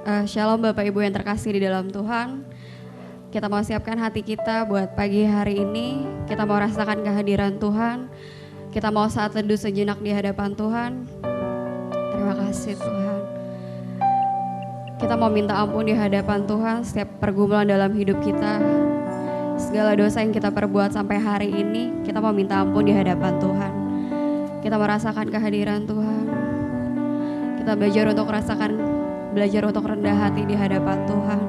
Shalom Bapak Ibu yang terkasih di dalam Tuhan. Kita mau siapkan hati kita buat pagi hari ini. Kita mau rasakan kehadiran Tuhan. Kita mau saat teduh sejenak di hadapan Tuhan. Terima kasih Tuhan. Kita mau minta ampun di hadapan Tuhan setiap pergumulan dalam hidup kita. Segala dosa yang kita perbuat sampai hari ini, kita mau minta ampun di hadapan Tuhan. Kita merasakan kehadiran Tuhan. Kita belajar untuk rendah hati di hadapan Tuhan.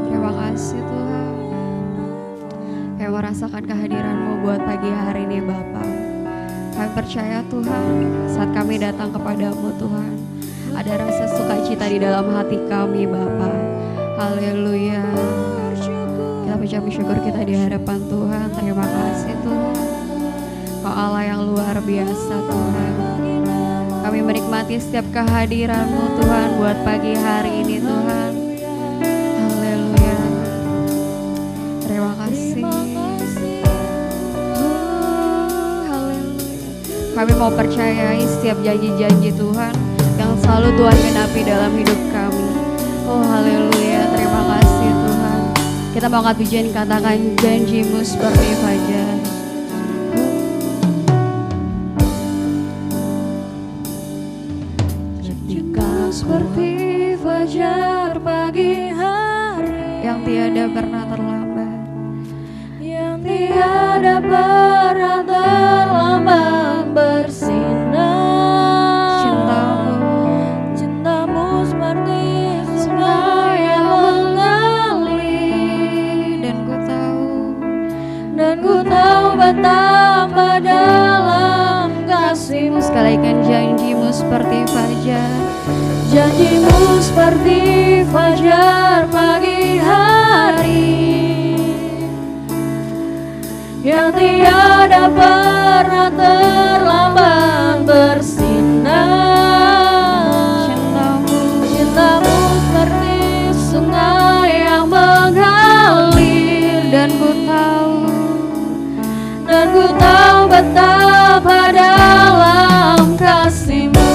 Terima kasih Tuhan. Kami merasakan kehadiran-Mu buat pagi hari ini Bapa. Kami percaya Tuhan, saat kami datang kepadamu Tuhan, ada rasa sukacita di dalam hati kami Bapa. Haleluya. Kita mengucap syukur kita di hadapan Tuhan. Terima kasih Tuhan. Kau Allah yang luar biasa Tuhan. Kami menikmati setiap kehadiran-Mu Tuhan buat pagi hari ini Tuhan. Haleluya. Terima kasih. Haleluya. Kami mau percayai setiap janji-janji Tuhan yang selalu Tuhan genapi dalam hidup kami. Oh haleluya. Terima kasih Tuhan. Kita mau angkat pujian, katakan janji-Mu seperti fajar. Seperti fajar pagi hari yang tiada pernah terlambat, yang tiada pernah terlambat bersinar. Cintamu seperti sungai yang mengalir, dan ku tahu betapa dalam kasih-Mu. Sekali lagi janji-Mu seperti fajar. Janji-Mu seperti fajar pagi hari yang tiada pernah terlambat bersinar. Cintamu seperti sungai yang mengalir, dan ku tahu betapa dalam kasih-Mu.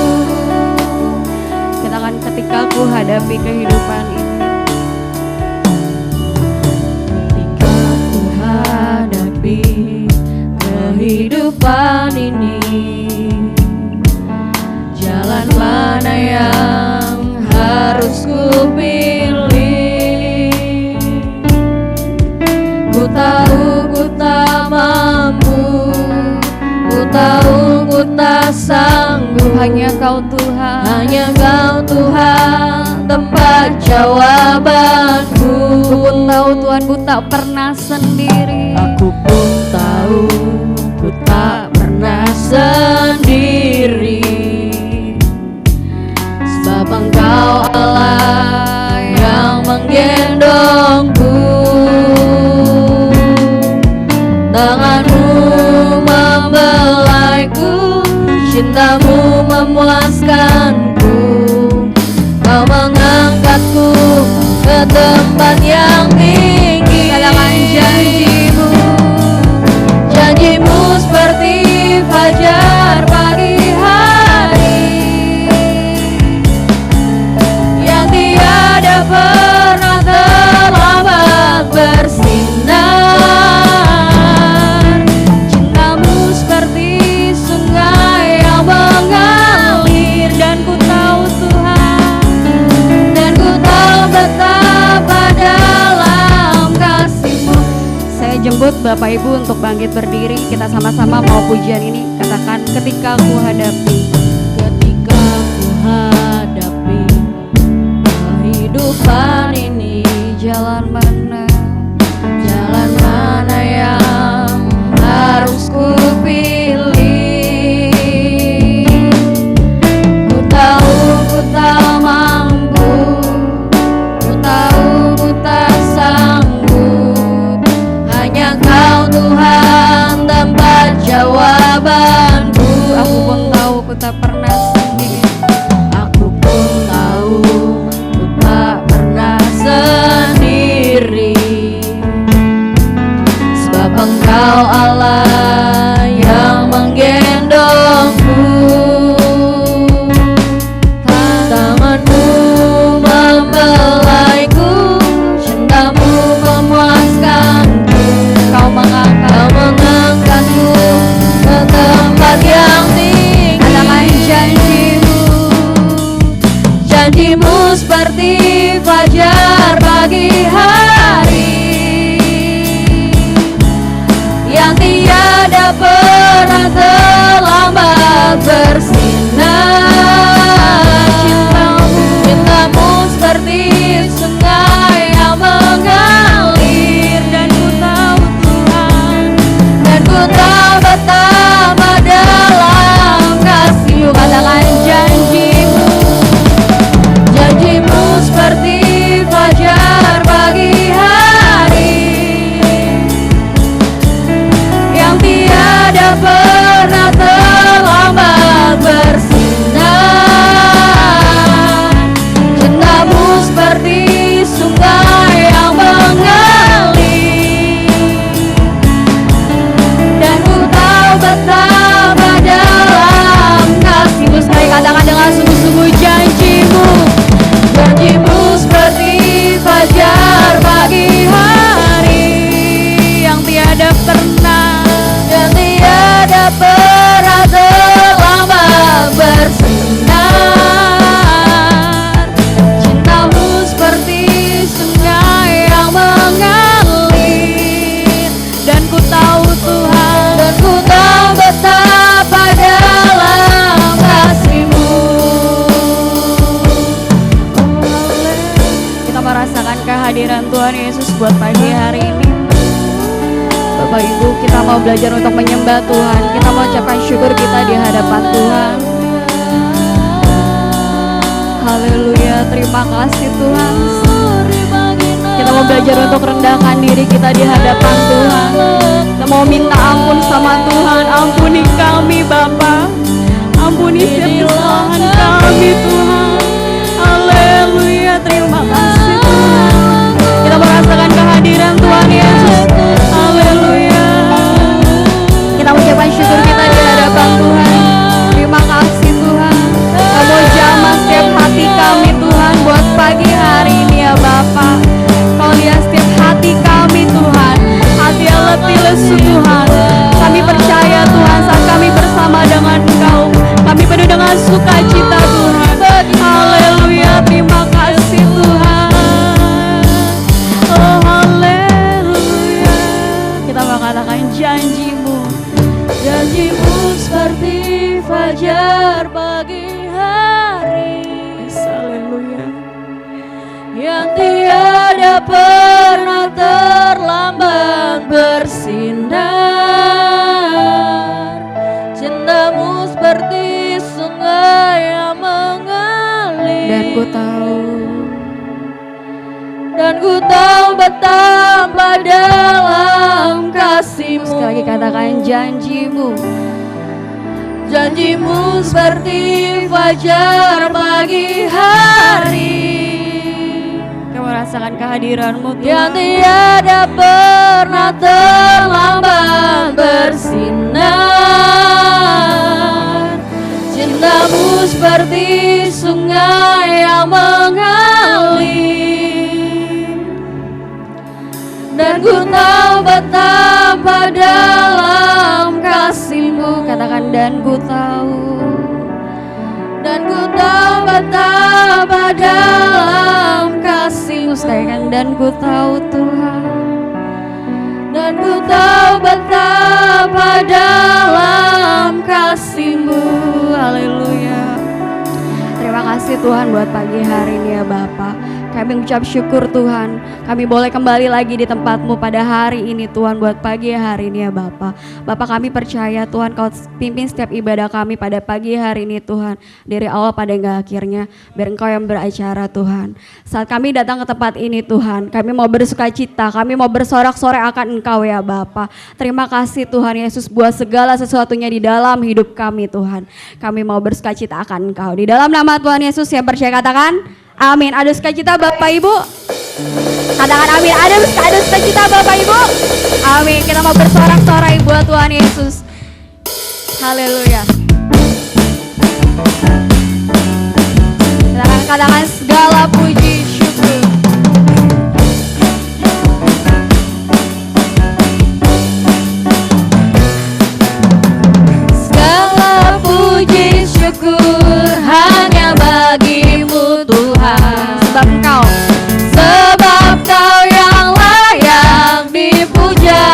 Ketika ku hadapi kehidupan ini, ketika ku hadapi kehidupan ini, jalan mana yang harus ku pilih? Ku tahu ku tak mampu, ku tahu ku tak sanggup. hanya Kau Tuhan, hanya Kau Tuhan tempat jawabanku. Aku pun tahu Tuhan ku tak pernah sendiri. Aku pun tahu ku tak pernah sendiri, sebab Engkau Allah yang menggendongku. Tangan-Mu membelaiku, cinta-Mu memuaskanku. Kau mengangkatku ke tempat yang tinggi. Katakan janji-Mu. Janji-Mu seperti fajar pagi hari yang tiada pernah terlambat bersinar. Cinta-Mu seperti sungai yang mengalir, dan ku tahu Tuhan, dan ku tahu betapa dalam kasih-Mu. Saya jemput Bapak Ibu untuk bangkit berdiri. Kita sama-sama mau pujian ini. Katakan ketika ku hadapi. Ketika ku hadapi kehidupan ini, jalan mana yang harus ku pilih? Ku tahu ku tak mampu, ku tahu ku tak sanggup. Hanya Kau Tuhan tempat jawabanku. Aku pun tahu ku tak pernah sendiri. Aku pun tahu ku tak pernah sendiri, pernah terlambat bersinar. Cintamu seperti sungai yang mengalir. Dan ku tahu Tuhan, dan ku tahu betapa dalam kasih-Mu. Katakan janji-Mu, janji-Mu seperti fajar pagi hari yang tiada pernah terlambat bersinar. Cintamu seperti sungai yang mengalir. Dan ku tahu betapa dalam kasih-Mu. Sekali katakan dengan sungguh-sungguh, janji-Mu, janji-Mu seperti fajar pagi hari yang tiada pernah terlambat bersinar. Cintamu seperti sungai yang mengalir. Dan ku tahu Tuhan, dan ku tahu betapa dalam kasih-Mu. Kita merasakan kehadiran Tuhan Yesus buat pagi hari ini. Bapak Ibu, kita mau belajar untuk menyembah Tuhan. Kita mau ucapkan syukur kita di hadapan Tuhan. Haleluya, terima kasih Tuhan. Kita mau belajar untuk rendahkan diri kita di hadapan Tuhan. Kita mau minta ampun sama Tuhan. Ampuni kami Bapa, ampuni setiap kesalahan kami Tuhan. Haleluya, terima kasih Tuhan. Kita merasakan kehadiran Tuhan Yesus. Haleluya. Kita mengucapkan syukur kita di hadapan Tuhan. Terima kasih Tuhan. Kamu jamah setiap hati kami Tuhan buat pagi hari ini ya Bapa. Kau lihat setiap hati kami Tuhan, hati yang letih lesu Tuhan. Kami percaya Tuhan saat kami bersama dengan Engkau, kami penuh dengan sukacita Tuhan. Haleluya, terima kasih Tuhan. Oh haleluya. Kita mau katakan janji-Mu, janji-Mu seperti fajar pagi hari. Haleluya. Yang tiada pernah terlambat bersinar. Cintamu seperti sungai yang mengalir. Dan ku tahu betapa dalam kasih-Mu. Sekali lagi katakan janji-Mu, janji-Mu seperti fajar pagi hari. Kau merasakan kehadiran-Mu Tuhan, yang tiada pernah terlambat bersinar. Cintamu seperti sungai yang mengalir. Dan ku tahu betapa dalam kasih-Mu. Katakan dan ku tahu, dan ku tahu betapa dalam kasih-Mu. Sekalian dan ku tahu Tuhan, dan ku tahu betapa dalam kasih-Mu. Haleluya. Terima kasih Tuhan buat pagi hari ini ya Bapa. Kami mengucap syukur Tuhan, kami boleh kembali lagi di tempat-Mu pada hari ini Tuhan, buat pagi hari ini ya Bapa. Bapa, kami percaya Tuhan Kau pimpin setiap ibadah kami pada pagi hari ini Tuhan, dari awal pada hingga akhirnya, biar Engkau yang beracara Tuhan. Saat kami datang ke tempat ini Tuhan, kami mau bersukacita, kami mau bersorak-sorai akan Engkau ya Bapa. Terima kasih Tuhan Yesus buat segala sesuatunya di dalam hidup kami Tuhan. Kami mau bersukacita akan Engkau. Di dalam nama Tuhan Yesus yang percaya katakan amin. Ada sukacita Bapak Ibu? Katakan amin. Ada sukacita Bapak Ibu? Amin. Kita mau bersorak-sorai buat Tuhan Yesus. Haleluya. Katakan segala puji syukur. Segala puji syukur hanya bagi-Mu Tuhan. Sebab Kau yang layak dipuja.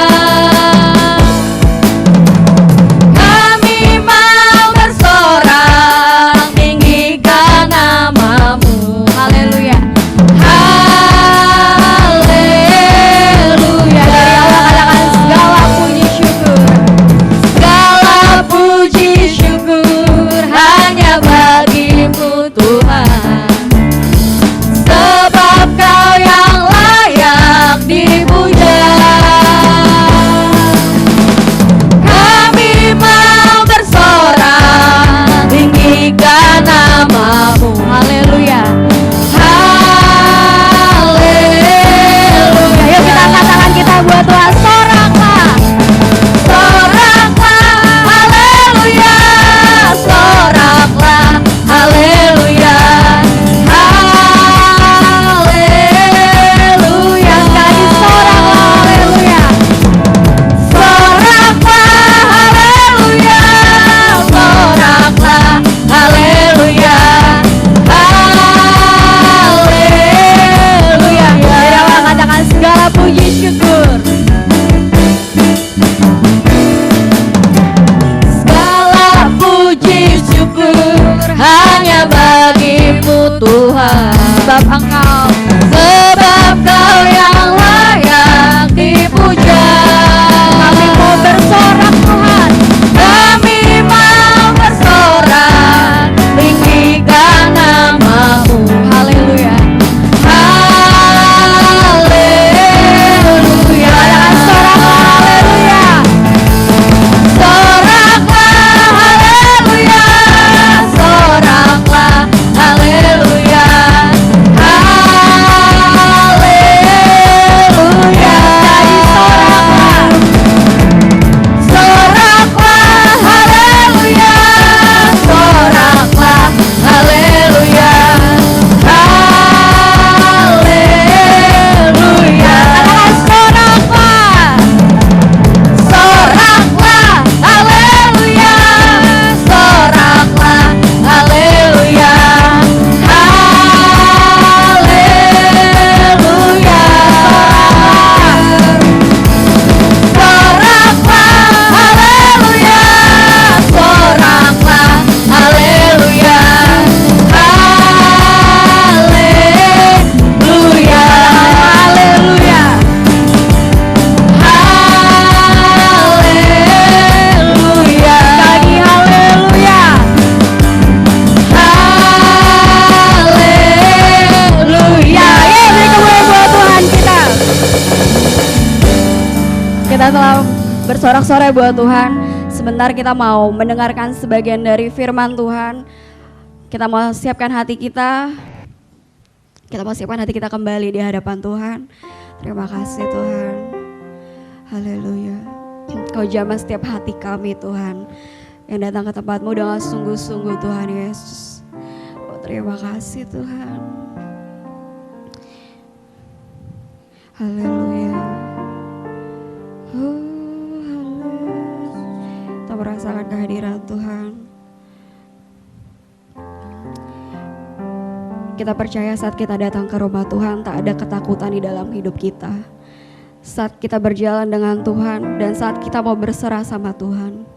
kita telah bersorak-sorai buat Tuhan, sebentar kita mau mendengarkan sebagian dari firman Tuhan. Kita mau siapkan hati kita. Kita mau siapkan hati kita kembali di hadapan Tuhan. Terima kasih Tuhan. Haleluya. Kau jamah setiap hati kami Tuhan, yang datang ke tempat-Mu dengan sungguh-sungguh Tuhan Yesus. Oh, terima kasih Tuhan. Haleluya. Haleluya. Kita merasakan kehadiran Tuhan. Kita percaya saat kita datang ke rumah Tuhan, tak ada ketakutan di dalam hidup kita. Saat kita berjalan dengan Tuhan dan saat kita mau berserah sama Tuhan.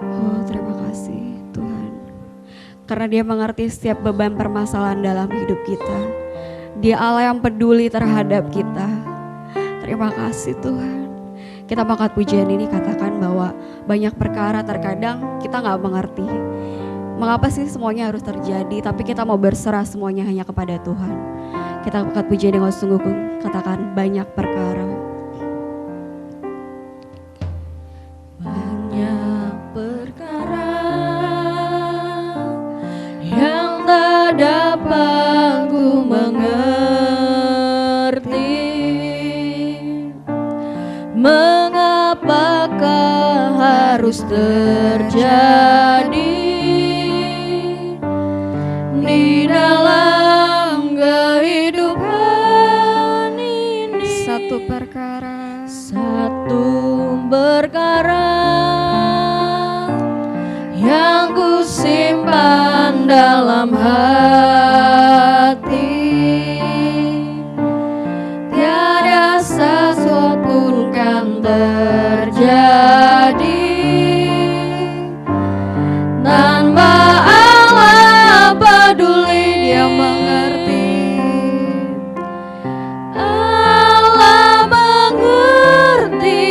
Oh, terima kasih Tuhan. Karena Dia mengerti setiap beban permasalahan dalam hidup kita. Dia Allah yang peduli terhadap kita. Terima kasih Tuhan. Kita angkat pujian ini, katakan bahwa banyak perkara terkadang kita gak mengerti. Mengapa sih semuanya harus terjadi, tapi kita mau berserah semuanya hanya kepada Tuhan. Kita angkat pujian dengan sungguh, katakan banyak perkara. Banyak perkara yang tak dapat ku mengerti. Mengapakah harus terjadi di dalam kehidupan ini? Satu perkara yang ku simpan dalam hati, tiada sesuatu pun kan terjadi tanpa Allah peduli. Dia mengerti, Allah mengerti,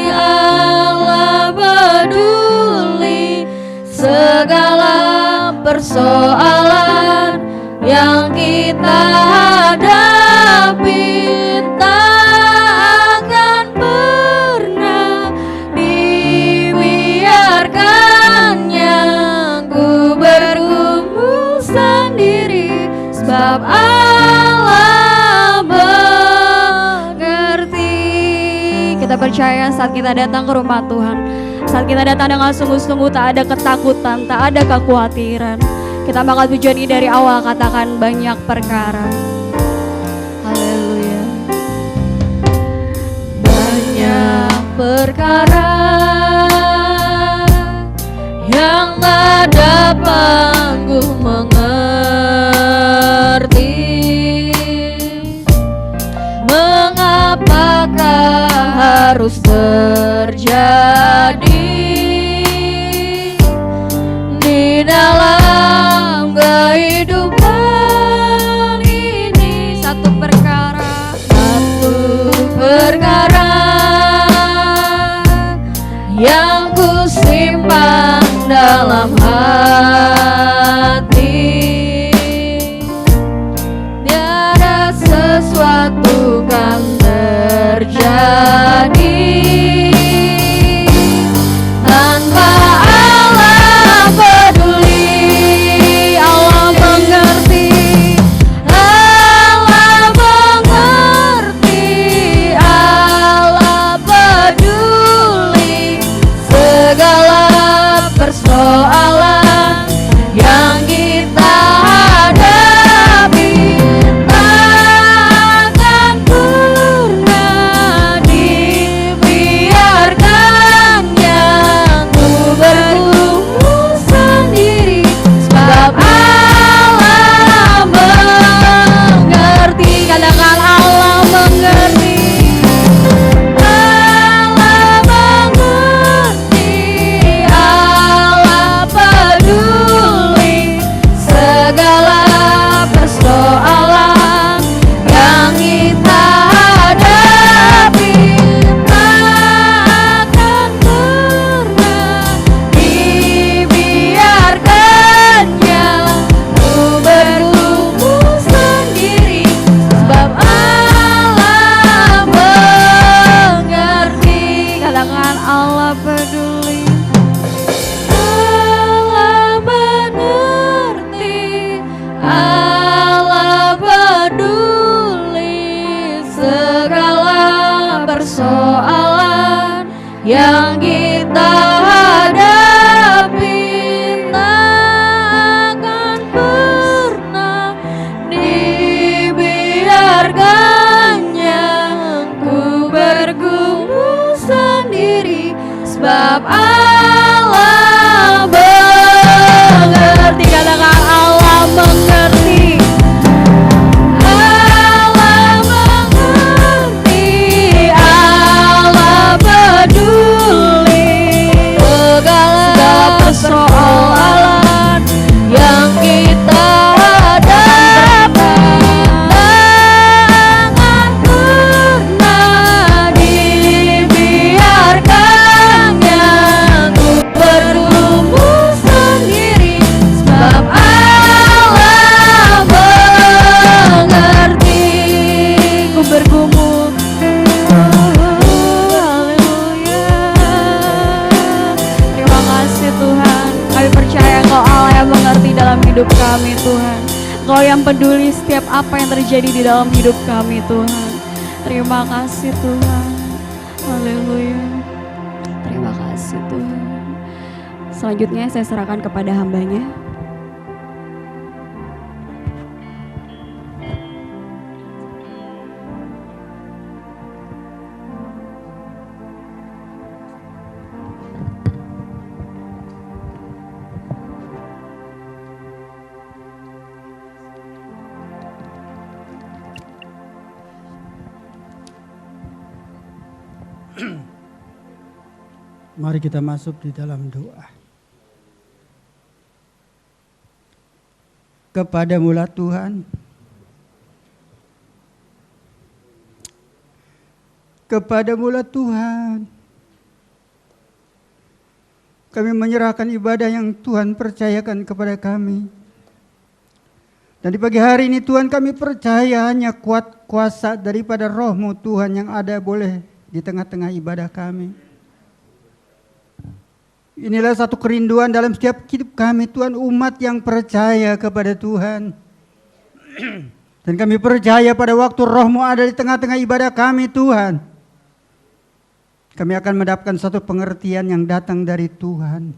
Allah peduli segala persoalan yang kita hadapi. Tak akan pernah dibiarkannya ku bergumul sendiri, sebab Allah mengerti. Kita percaya saat kita datang ke rumah Tuhan, saat kita datang dengan sungguh-sungguh, tak ada ketakutan, tak ada kekhawatiran. Kita angkat pujian ini dari awal, katakan banyak perkara. Haleluya. Banyak perkara yang tak dapat ku mengerti. Mengapakah harus terjadi di dalam kehidupan ini? Satu perkara yang ku simpan dalam hati, tiada sesuatu kan terjadi sebab Allah mengerti. Katakan Allah mengerti. Allah mengerti, Allah peduli segala persoalan yang kita hadapi. Jangan pernah dibiarkannya untuk bergumul sendiri, sebab Allah mengerti. Ku bergumul. Haleluya. Terima kasih Tuhan. Kami percaya Engkau Allah yang mengerti dalam hidup kami Tuhan. Engkau yang peduli setiap apa yang terjadi di dalam hidup kami Tuhan. Terima kasih Tuhan. Haleluya. Terima kasih Tuhan. Selanjutnya saya serahkan kepada hambanya. Mari kita masuk di dalam doa. Kepadamu-lah Tuhan, kepadamu-lah Tuhan, kami menyerahkan ibadah yang Tuhan percayakan kepada kami. Dan di pagi hari ini Tuhan, kami percaya hanya kuat kuasa daripada Roh-Mu Tuhan yang ada boleh di tengah-tengah ibadah kami. Inilah satu kerinduan dalam setiap hidup kami Tuhan, umat yang percaya kepada Tuhan. Dan kami percaya pada waktu Roh-Mu ada di tengah-tengah ibadah kami Tuhan, kami akan mendapatkan satu pengertian yang datang dari Tuhan.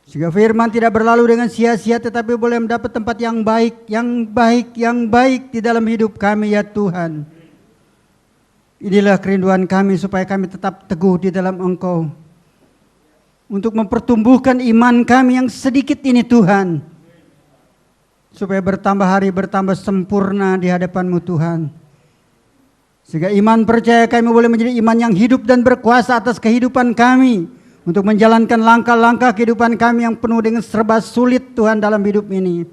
Sehingga firman tidak berlalu dengan sia-sia, tetapi boleh mendapat tempat yang baik, yang baik, yang baik di dalam hidup kami ya Tuhan. Inilah kerinduan kami supaya kami tetap teguh di dalam Engkau. Untuk mempertumbuhkan iman kami yang sedikit ini Tuhan. Supaya bertambah hari bertambah sempurna di hadapan-Mu Tuhan. Sehingga iman percaya kami boleh menjadi iman yang hidup dan berkuasa atas kehidupan kami. Untuk menjalankan langkah-langkah kehidupan kami yang penuh dengan serba sulit Tuhan dalam hidup ini.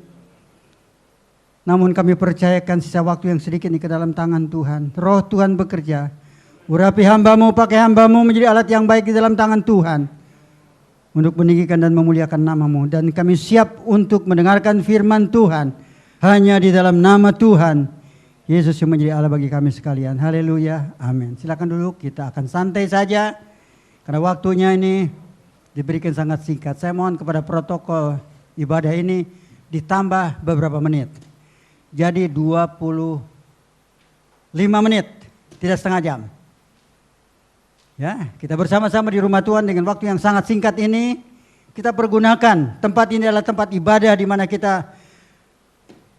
Namun kami percayakan sisa waktu yang sedikit ini ke dalam tangan Tuhan. Roh Tuhan bekerja. Urapi hamba-Mu, pakai hamba-Mu menjadi alat yang baik di dalam tangan Tuhan. Untuk meninggikan dan memuliakan nama-Mu. Dan kami siap untuk mendengarkan firman Tuhan. Hanya di dalam nama Tuhan Yesus yang menjadi Allah bagi kami sekalian. Haleluya, amin. Silakan dulu, kita akan santai saja. Karena waktunya ini diberikan sangat singkat. Saya mohon kepada protokol ibadah ini ditambah beberapa menit. Jadi 25 menit, tidak setengah jam. Ya, kita bersama-sama di rumah Tuhan dengan waktu yang sangat singkat ini kita pergunakan. Tempat ini adalah tempat ibadah di mana kita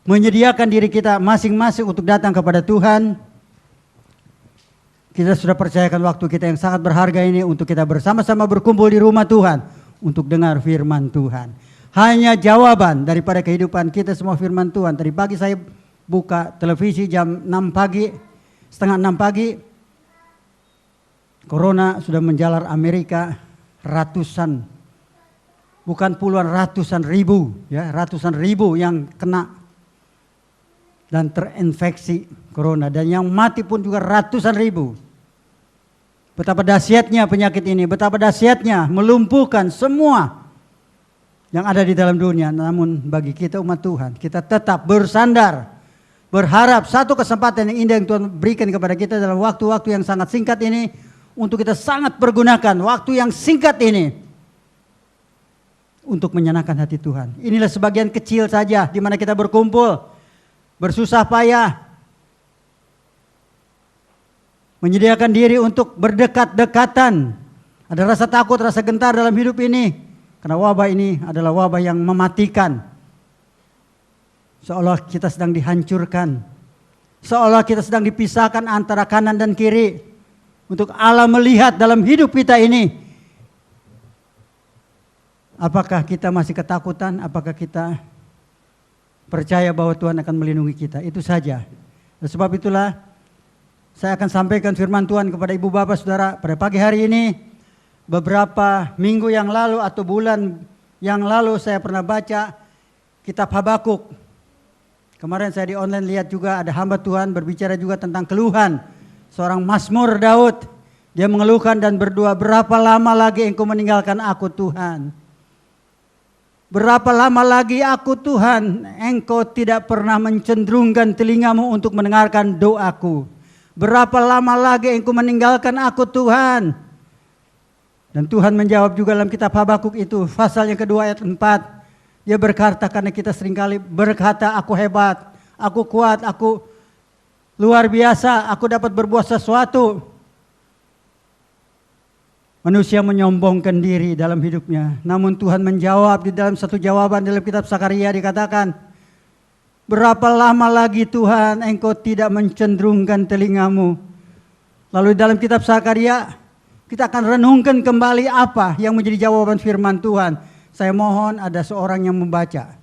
menyediakan diri kita masing-masing untuk datang kepada Tuhan. Kita sudah percayakan waktu kita yang sangat berharga ini untuk kita bersama-sama berkumpul di rumah Tuhan untuk dengar firman Tuhan. Hanya jawaban daripada kehidupan kita semua firman Tuhan. Tadi pagi saya buka televisi jam 6 pagi, setengah 6 pagi. Corona sudah menjalar Amerika, ratusan, bukan puluhan, ratusan ribu, ya, ratusan ribu yang kena dan terinfeksi corona, dan yang mati pun juga ratusan ribu. Betapa dahsyatnya penyakit ini, betapa dahsyatnya melumpuhkan semua yang ada di dalam dunia. Namun bagi kita umat Tuhan, kita tetap bersandar, berharap satu kesempatan yang indah yang Tuhan berikan kepada kita dalam waktu-waktu yang sangat singkat ini. Untuk kita sangat pergunakan waktu yang singkat ini untuk menyenangkan hati Tuhan. Inilah sebagian kecil saja di mana kita berkumpul, bersusah payah, menyediakan diri untuk berdekat-dekatan. Ada rasa takut, rasa gentar dalam hidup ini. Karena wabah ini adalah wabah yang mematikan. Seolah kita sedang dihancurkan. Seolah kita sedang dipisahkan antara kanan dan kiri. Untuk Allah melihat dalam hidup kita ini, Apakah kita masih ketakutan? Apakah kita percaya bahwa Tuhan akan melindungi kita? Itu saja. Sebab itulah saya akan sampaikan firman Tuhan kepada ibu bapak saudara pada pagi hari ini. Beberapa minggu yang lalu atau bulan yang lalu saya pernah baca kitab Habakuk. Kemarin saya di online lihat juga ada hamba Tuhan berbicara juga tentang keluhan seorang Mazmur Daud. Dia mengeluhkan dan berdoa, berapa lama lagi engkau meninggalkan aku Tuhan? Berapa lama lagi aku Tuhan, engkau tidak pernah mencenderungkan telingamu untuk mendengarkan doaku. Berapa lama lagi engkau meninggalkan aku Tuhan? Dan Tuhan menjawab juga dalam kitab Habakuk itu, pasal yang kedua ayat 4. Dia berkata, karena kita seringkali berkata, aku hebat, aku kuat, aku luar biasa, aku dapat berbuat sesuatu. Manusia menyombongkan diri dalam hidupnya. Namun Tuhan menjawab di dalam satu jawaban dalam kitab Sakaria dikatakan, berapa lama lagi Tuhan engkau tidak mencenderungkan telingamu? Lalu dalam kitab Sakaria kita akan renungkan kembali apa yang menjadi jawaban firman Tuhan. Saya mohon ada seorang yang membaca.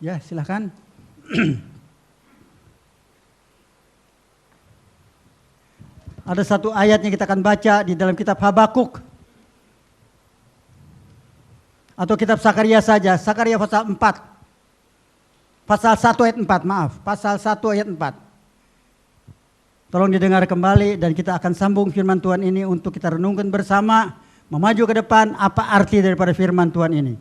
Ya, silakan. Ada satu ayat yang kita akan baca di dalam kitab Habakuk. Atau kitab Sakaria saja. Sakaria pasal 4. Pasal 1 ayat 4, maaf. Pasal 1 ayat 4. Tolong didengar kembali dan kita akan sambung firman Tuhan ini untuk kita renungkan bersama. Memaju ke depan apa arti daripada firman Tuhan ini.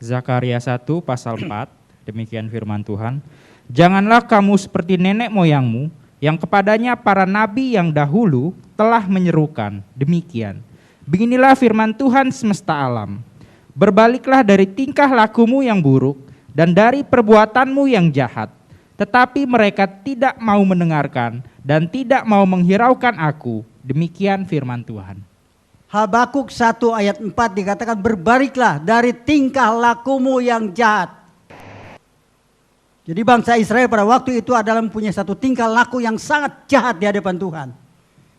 Zakaria 1 pasal 4, demikian firman Tuhan. Janganlah kamu seperti nenek moyangmu, yang kepadanya para nabi yang dahulu telah menyerukan demikian. Beginilah firman Tuhan semesta alam. Berbaliklah dari tingkah lakumu yang buruk dan dari perbuatanmu yang jahat. Tetapi mereka tidak mau mendengarkan dan tidak mau menghiraukan aku. Demikian firman Tuhan. Habakuk 1 ayat 4 dikatakan berbaliklah dari tingkah lakumu yang jahat. Jadi bangsa Israel pada waktu itu adalah punya satu tingkah laku yang sangat jahat di hadapan Tuhan.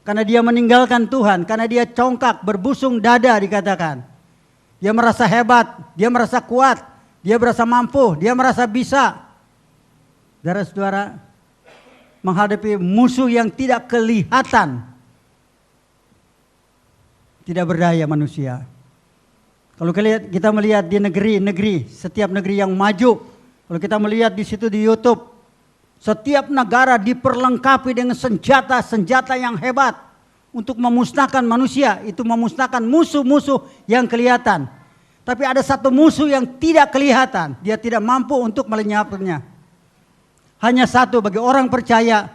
Karena dia meninggalkan Tuhan, karena dia congkak, berbusung dada dikatakan. Dia merasa hebat, dia merasa kuat, dia merasa mampu, dia merasa bisa. Saudara-saudara, menghadapi musuh yang tidak kelihatan, tidak berdaya manusia. Kalau kita melihat di negeri-negeri, setiap negeri yang maju, kalau kita melihat di situ di YouTube, setiap negara diperlengkapi dengan senjata-senjata yang hebat untuk memusnahkan manusia, itu memusnahkan musuh-musuh yang kelihatan. Tapi ada satu musuh yang tidak kelihatan, dia tidak mampu untuk melenyapkannya. Hanya satu bagi orang percaya,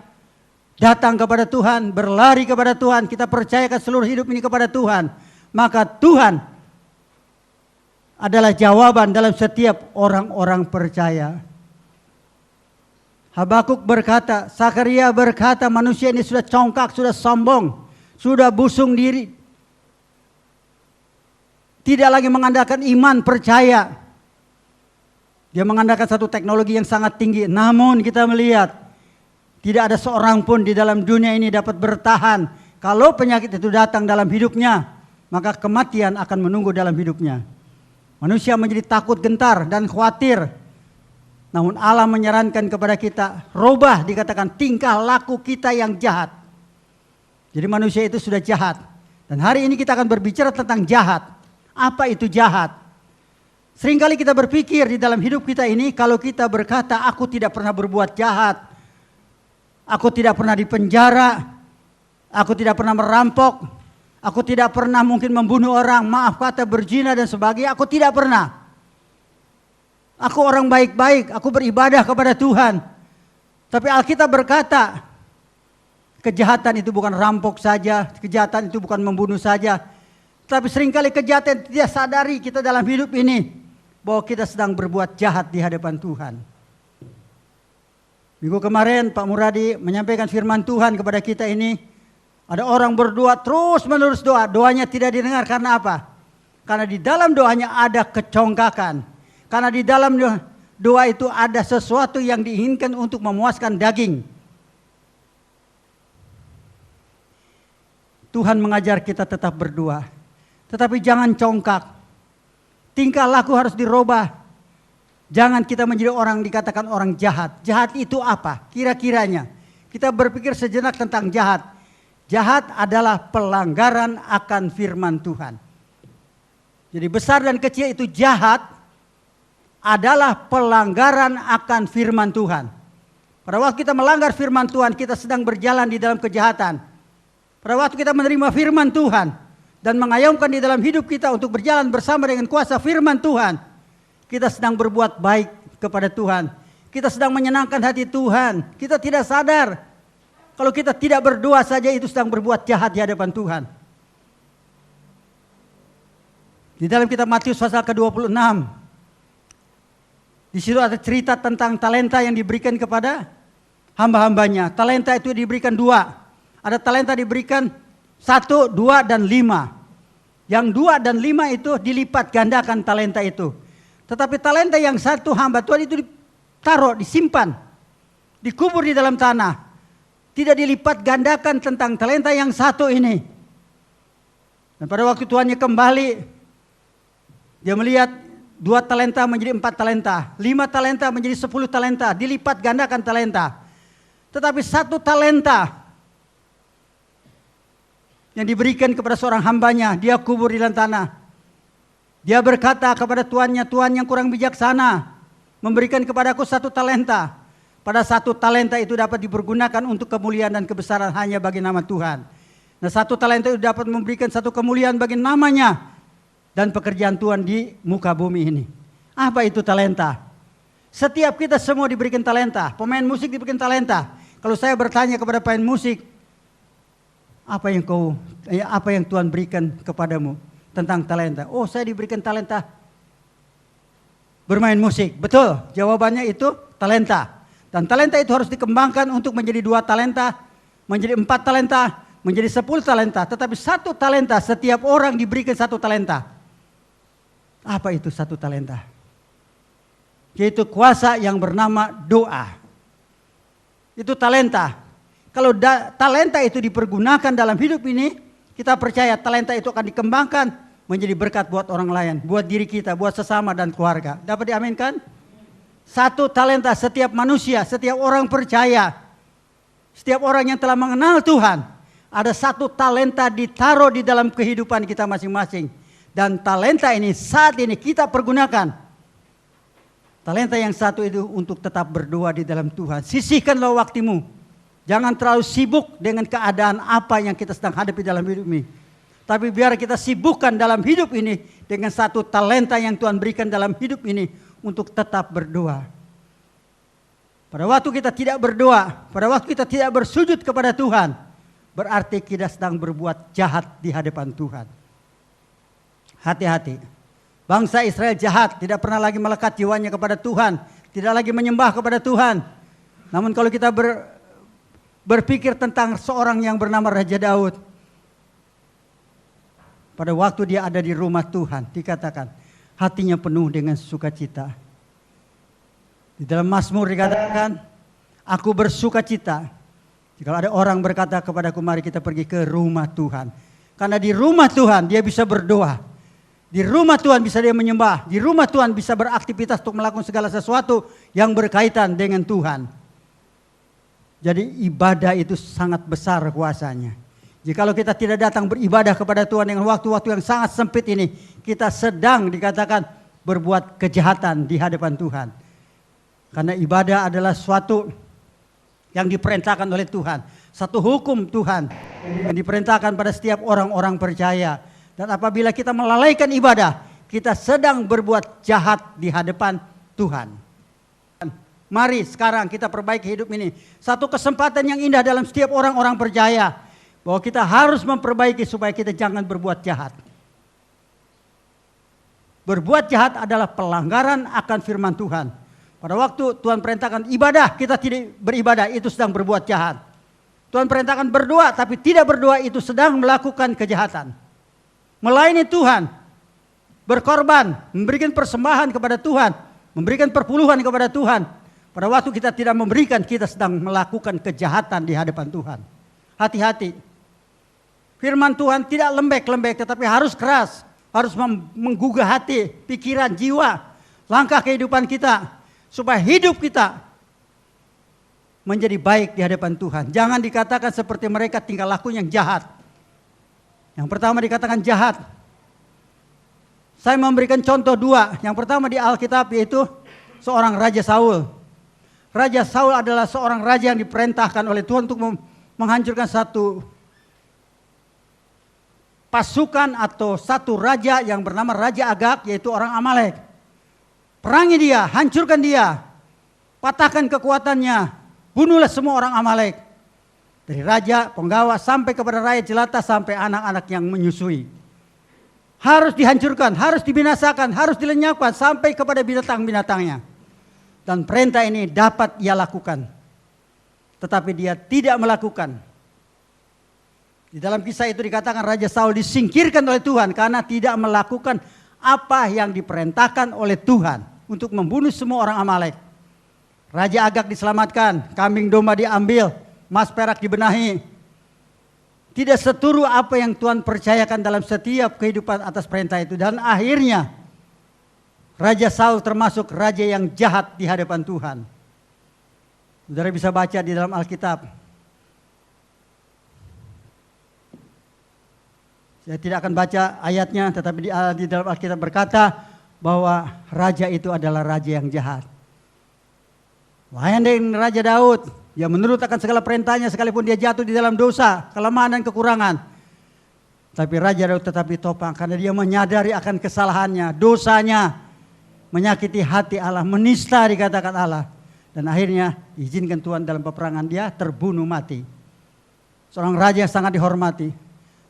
datang kepada Tuhan, berlari kepada Tuhan, kita percayakan seluruh hidup ini kepada Tuhan. Maka Tuhan adalah jawaban dalam setiap orang-orang percaya. Habakuk berkata, Sakaria berkata, manusia ini sudah congkak, sudah sombong, sudah busung diri. Tidak lagi mengandalkan iman, percaya. Dia mengandalkan satu teknologi yang sangat tinggi. Namun kita melihat, tidak ada seorang pun di dalam dunia ini dapat bertahan. Kalau penyakit itu datang dalam hidupnya, maka kematian akan menunggu dalam hidupnya. Manusia menjadi takut, gentar, dan khawatir. Namun Allah menyarankan kepada kita, robah dikatakan tingkah laku kita yang jahat. Jadi manusia itu sudah jahat. Dan hari ini kita akan berbicara tentang jahat. Apa itu jahat? Seringkali kita berpikir di dalam hidup kita ini, kalau kita berkata, aku tidak pernah berbuat jahat. Aku tidak pernah dipenjara. Aku tidak pernah merampok. Aku tidak pernah mungkin membunuh orang, maaf kata berzina dan sebagainya, aku tidak pernah. Aku orang baik-baik, aku beribadah kepada Tuhan. Tapi Alkitab berkata, kejahatan itu bukan rampok saja, kejahatan itu bukan membunuh saja. Tapi seringkali kejahatan tidak sadari kita dalam hidup ini, bahwa kita sedang berbuat jahat di hadapan Tuhan. Minggu kemarin Pak Muradi menyampaikan firman Tuhan kepada kita ini. Ada orang berdoa terus menerus doa. Doanya tidak didengar karena apa? Karena di dalam doanya ada kecongkakan. Karena di dalam doa itu ada sesuatu yang diinginkan untuk memuaskan daging. Tuhan mengajar kita tetap berdoa. Tetapi jangan congkak. tingkah laku harus dirubah. Jangan kita menjadi orang dikatakan orang jahat. Jahat itu apa? Kira-kiranya. Kita berpikir sejenak tentang jahat. Jahat adalah pelanggaran akan firman Tuhan. Jadi besar dan kecil itu jahat adalah pelanggaran akan firman Tuhan. Pada waktu kita melanggar firman Tuhan, kita sedang berjalan di dalam kejahatan. Pada waktu kita menerima firman Tuhan dan mengayomkan di dalam hidup kita untuk berjalan bersama dengan kuasa firman Tuhan, kita sedang berbuat baik kepada Tuhan. Kita sedang menyenangkan hati Tuhan. Kita tidak sadar kalau kita tidak berdoa saja itu sedang berbuat jahat di hadapan Tuhan. Di dalam kitab Matius pasal ke-26, di situ ada cerita tentang talenta yang diberikan kepada hamba-hambanya. Talenta itu diberikan 2. Ada talenta diberikan 1, 2, dan 5. Yang 2 dan 5 itu dilipat gandakan talenta itu. Tetapi talenta yang 1 hamba Tuhan itu ditaruh, disimpan, dikubur di dalam tanah. Tidak dilipat gandakan tentang talenta yang 1 ini. Dan pada waktu tuannya kembali, dia melihat 2 talenta menjadi 4 talenta, 5 talenta menjadi 10 talenta, dilipat gandakan talenta. Tetapi 1 talenta yang diberikan kepada seorang hambanya, dia kubur di dalam tanah. Dia berkata kepada tuannya, Tuhan yang kurang bijaksana, memberikan kepadaku 1 talenta. Pada 1 talenta itu dapat dipergunakan untuk kemuliaan dan kebesaran hanya bagi nama Tuhan. Nah 1 talenta itu dapat memberikan 1 kemuliaan bagi namanya dan pekerjaan Tuhan di muka bumi ini. Apa itu talenta? Setiap kita semua diberikan talenta. Pemain musik diberikan talenta. Kalau saya bertanya kepada pemain musik, apa yang Tuhan berikan kepadamu tentang talenta? Oh, saya diberikan talenta bermain musik. Betul, jawabannya itu talenta. Dan talenta itu harus dikembangkan untuk menjadi 2 talenta, menjadi 4 talenta, menjadi 10 talenta. Tetapi 1 talenta, setiap orang diberikan 1 talenta. Apa itu 1 talenta? Yaitu kuasa yang bernama doa. Itu talenta. Kalau talenta itu dipergunakan dalam hidup ini, kita percaya talenta itu akan dikembangkan menjadi berkat buat orang lain, buat diri kita, buat sesama dan keluarga. Dapat diaminkan? 1 talenta setiap manusia, setiap orang percaya, setiap orang yang telah mengenal Tuhan, ada 1 talenta ditaruh di dalam kehidupan kita masing-masing. Dan talenta ini saat ini kita pergunakan. Talenta yang 1 itu untuk tetap berdoa di dalam Tuhan. Sisihkanlah waktumu. Jangan terlalu sibuk dengan keadaan apa yang kita sedang hadapi dalam hidup ini. Tapi biar kita sibukkan dalam hidup ini dengan 1 talenta yang Tuhan berikan dalam hidup ini untuk tetap berdoa. Pada waktu kita tidak berdoa, pada waktu kita tidak bersujud kepada Tuhan, berarti kita sedang berbuat jahat di hadapan Tuhan. Hati-hati. Bangsa Israel jahat, tidak pernah lagi melekat jiwanya kepada Tuhan, tidak lagi menyembah kepada Tuhan. Namun kalau kita berpikir tentang seorang yang bernama Raja Daud, pada waktu dia ada di rumah Tuhan, dikatakan hatinya penuh dengan sukacita. Di dalam Mazmur dikatakan, aku bersukacita jika ada orang berkata kepadaku, mari kita pergi ke rumah Tuhan. Karena di rumah Tuhan dia bisa berdoa. Di rumah Tuhan bisa dia menyembah. Di rumah Tuhan bisa beraktivitas untuk melakukan segala sesuatu yang berkaitan dengan Tuhan. Jadi ibadah itu sangat besar kuasanya. Jikalau kita tidak datang beribadah kepada Tuhan dengan waktu-waktu yang sangat sempit ini, kita sedang dikatakan berbuat kejahatan di hadapan Tuhan. Karena ibadah adalah suatu yang diperintahkan oleh Tuhan. Satu hukum Tuhan yang diperintahkan pada setiap orang-orang percaya. Dan apabila kita melalaikan ibadah, kita sedang berbuat jahat di hadapan Tuhan. Mari sekarang kita perbaiki hidup ini. Satu kesempatan yang indah dalam setiap orang-orang percaya. Bahwa kita harus memperbaiki supaya kita jangan berbuat jahat. Berbuat jahat adalah pelanggaran akan firman Tuhan. Pada waktu Tuhan perintahkan ibadah, kita tidak beribadah, itu sedang berbuat jahat. Tuhan perintahkan berdoa, tapi tidak berdoa, itu sedang melakukan kejahatan. Melayani Tuhan, berkorban, memberikan persembahan kepada Tuhan, memberikan perpuluhan kepada Tuhan. Pada waktu kita tidak memberikan, kita sedang melakukan kejahatan di hadapan Tuhan. Hati-hati. Firman Tuhan tidak lembek-lembek, tetapi harus keras harus menggugah hati, pikiran, jiwa, langkah kehidupan kita, supaya hidup kita menjadi baik di hadapan Tuhan. Jangan dikatakan seperti mereka tingkah laku yang jahat. Yang pertama dikatakan jahat. Saya memberikan contoh 2. Yang pertama di Alkitab yaitu seorang Raja Saul. Raja Saul adalah seorang raja yang diperintahkan oleh Tuhan untuk menghancurkan satu pasukan atau satu raja yang bernama Raja Agag, yaitu orang Amalek. Perangi dia, hancurkan dia, patahkan kekuatannya, bunuhlah semua orang Amalek. Dari raja, penggawa, sampai kepada rakyat jelata, sampai anak-anak yang menyusui. Harus dihancurkan, harus dibinasakan, harus dilenyapkan, sampai kepada binatang-binatangnya. Dan perintah ini dapat ia lakukan. Tetapi dia tidak melakukan. Di dalam kisah itu dikatakan Raja Saul disingkirkan oleh Tuhan karena tidak melakukan apa yang diperintahkan oleh Tuhan untuk membunuh semua orang Amalek. Raja Agag diselamatkan, kambing domba diambil, emas perak dibenahi. Tidak seturut apa yang Tuhan percayakan dalam setiap kehidupan atas perintah itu. Dan akhirnya Raja Saul termasuk raja yang jahat di hadapan Tuhan. Saudara bisa baca di dalam Alkitab. Saya tidak akan baca ayatnya, tetapi di dalam Alkitab berkata bahwa raja itu adalah raja yang jahat. Lain dengan Raja Daud, dia menurut akan segala perintahnya sekalipun dia jatuh di dalam dosa, kelemahan dan kekurangan. Tapi Raja Daud tetap ditopang karena dia menyadari akan kesalahannya, dosanya, menyakiti hati Allah, menista dikatakan Allah. Dan akhirnya izinkan Tuhan dalam peperangan dia terbunuh mati. Seorang raja yang sangat dihormati.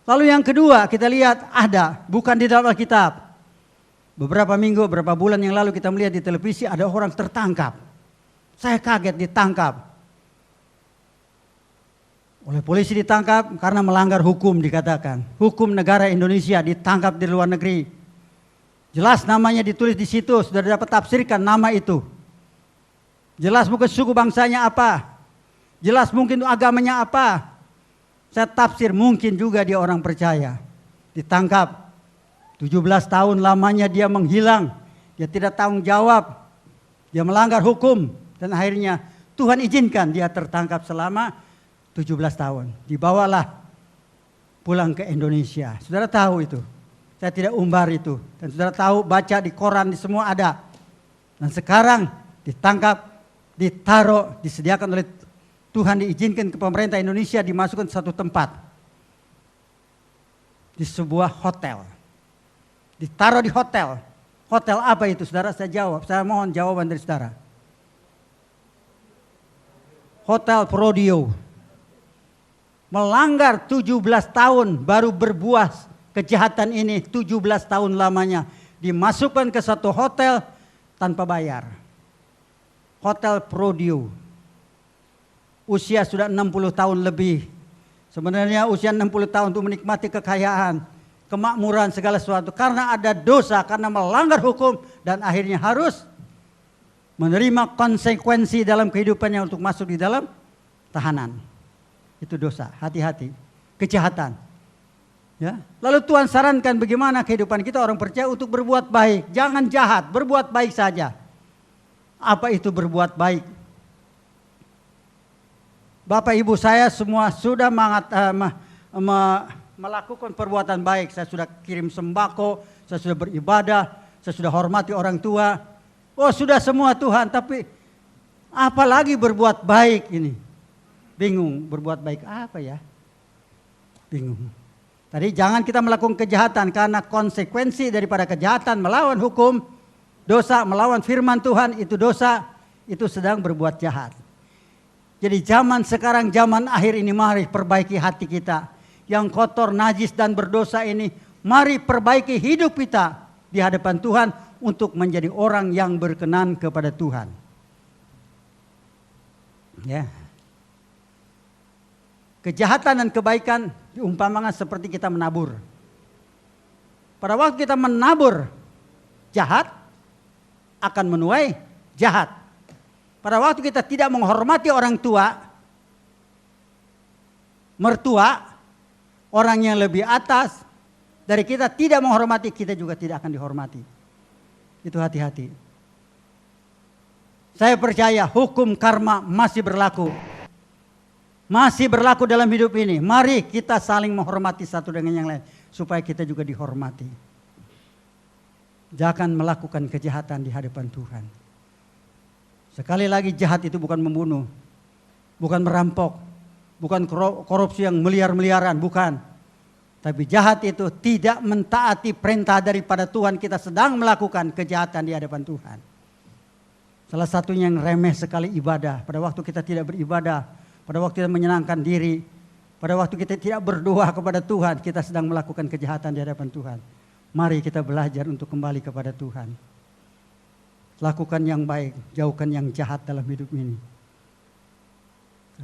Lalu yang kedua kita lihat ada, bukan di dalam Alkitab. Beberapa minggu, beberapa bulan yang lalu kita melihat di televisi ada orang tertangkap. Saya kaget ditangkap. Oleh polisi ditangkap karena melanggar hukum dikatakan. Hukum negara Indonesia, ditangkap di luar negeri. Jelas namanya ditulis di situ, sudah dapat tafsirkan nama itu. Jelas mungkin suku bangsanya apa. Jelas mungkin agamanya apa. Saya tafsir mungkin juga dia orang percaya. Ditangkap. 17 tahun lamanya dia menghilang. Dia tidak tanggung jawab. Dia melanggar hukum. Dan akhirnya Tuhan izinkan dia tertangkap selama 17 tahun. Dibawalah pulang ke Indonesia. Saudara tahu itu. Saya tidak umbar itu. Dan saudara tahu, baca di koran, di semua ada. Dan sekarang ditangkap, ditaruh, disediakan oleh Tuhan, diizinkan ke pemerintah Indonesia, dimasukkan ke satu tempat. Di sebuah hotel. Ditaruh di hotel. Hotel apa itu saudara? Saya jawab. Saya mohon jawaban dari saudara. Hotel Prodio. Melanggar 17 tahun baru berbuah kejahatan ini, 17 tahun lamanya. Dimasukkan ke satu hotel tanpa bayar. Hotel Prodio. Usia sudah 60 tahun lebih. Sebenarnya usia 60 tahun untuk menikmati kekayaan, kemakmuran, segala sesuatu. Karena ada dosa, karena melanggar hukum. Dan akhirnya harus menerima konsekuensi dalam kehidupannya untuk masuk di dalam tahanan. Itu dosa, hati-hati, kejahatan. Ya. Lalu Tuhan sarankan bagaimana kehidupan kita orang percaya untuk berbuat baik. Jangan jahat, berbuat baik saja. Apa itu berbuat baik? Bapak ibu saya semua sudah melakukan perbuatan baik. Saya sudah kirim sembako, saya sudah beribadah, saya sudah hormati orang tua. Oh sudah semua Tuhan, tapi apalagi berbuat baik ini? Bingung, berbuat baik apa ya? Bingung. Tadi jangan kita melakukan kejahatan karena konsekuensi daripada kejahatan melawan hukum, dosa, melawan firman Tuhan itu dosa, itu sedang berbuat jahat. Jadi zaman sekarang, zaman akhir ini, mari perbaiki hati kita. Yang kotor, najis dan berdosa ini, mari perbaiki hidup kita di hadapan Tuhan untuk menjadi orang yang berkenan kepada Tuhan. Ya. Kejahatan dan kebaikan diumpamakan seperti kita menabur. Pada waktu kita menabur jahat, akan menuai jahat. Pada waktu kita tidak menghormati orang tua, mertua, orang yang lebih atas, dari kita tidak menghormati, kita juga tidak akan dihormati. Itu hati-hati. Saya percaya hukum karma masih berlaku. Masih berlaku dalam hidup ini. Mari kita saling menghormati satu dengan yang lain, supaya kita juga dihormati. Jangan melakukan kejahatan di hadapan Tuhan. Sekali lagi, jahat itu bukan membunuh, bukan merampok, bukan korupsi yang miliar-miliaran, bukan. Tapi jahat itu tidak mentaati perintah daripada Tuhan, kita sedang melakukan kejahatan di hadapan Tuhan. Salah satunya yang remeh sekali ibadah. Pada waktu kita tidak beribadah, pada waktu kita menyenangkan diri, pada waktu kita tidak berdoa kepada Tuhan, kita sedang melakukan kejahatan di hadapan Tuhan. Mari kita belajar untuk kembali kepada Tuhan. Lakukan yang baik, jauhkan yang jahat dalam hidup ini.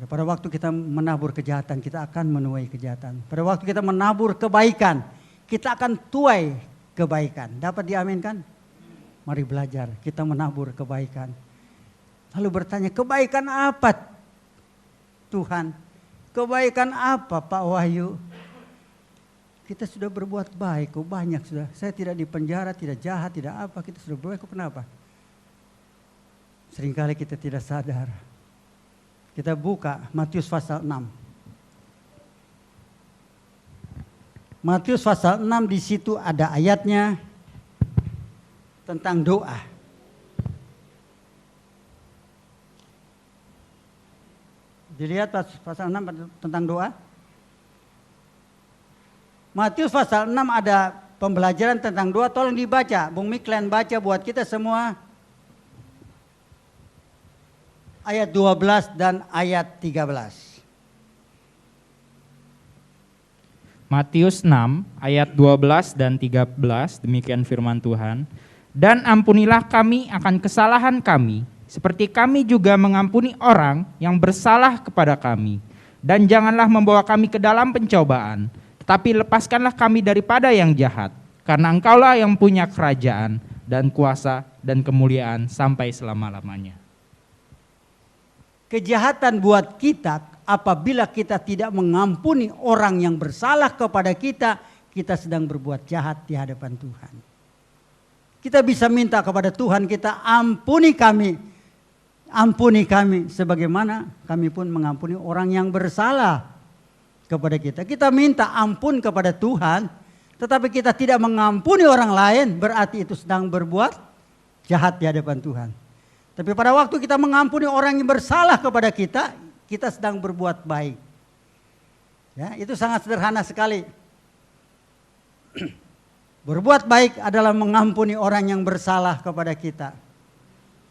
Pada waktu kita menabur kejahatan, kita akan menuai kejahatan. Pada waktu kita menabur kebaikan, kita akan tuai kebaikan. Dapat diaminkan? Mari belajar, kita menabur kebaikan. Lalu bertanya, kebaikan apa Tuhan? Kebaikan apa Pak Wahyu? Kita sudah berbuat baik, kok banyak sudah. Saya tidak dipenjara, tidak jahat, tidak apa. Kita sudah berbuat, kok kenapa? Seringkali kita tidak sadar. Kita buka Matius pasal 6. Matius pasal 6, di situ ada ayatnya tentang doa. Dilihat pasal 6 tentang doa. Matius pasal 6 ada pembelajaran tentang doa, tolong dibaca. Bung Miklen baca buat kita semua. Ayat 12 dan ayat 13. Matius 6 ayat 12 dan 13, demikian firman Tuhan. Dan ampunilah kami akan kesalahan kami, seperti kami juga mengampuni orang yang bersalah kepada kami. Dan janganlah membawa kami ke dalam pencobaan, tetapi lepaskanlah kami daripada yang jahat. Karena Engkaulah yang punya kerajaan dan kuasa dan kemuliaan sampai selama-lamanya. Kejahatan buat kita apabila kita tidak mengampuni orang yang bersalah kepada kita, kita sedang berbuat jahat di hadapan Tuhan. Kita bisa minta kepada Tuhan, kita ampuni kami sebagaimana kami pun mengampuni orang yang bersalah kepada kita. Kita minta ampun kepada Tuhan, tetapi kita tidak mengampuni orang lain, berarti itu sedang berbuat jahat di hadapan Tuhan. Tapi pada waktu kita mengampuni orang yang bersalah kepada kita, kita sedang berbuat baik. Ya, itu sangat sederhana sekali. Berbuat baik adalah mengampuni orang yang bersalah kepada kita.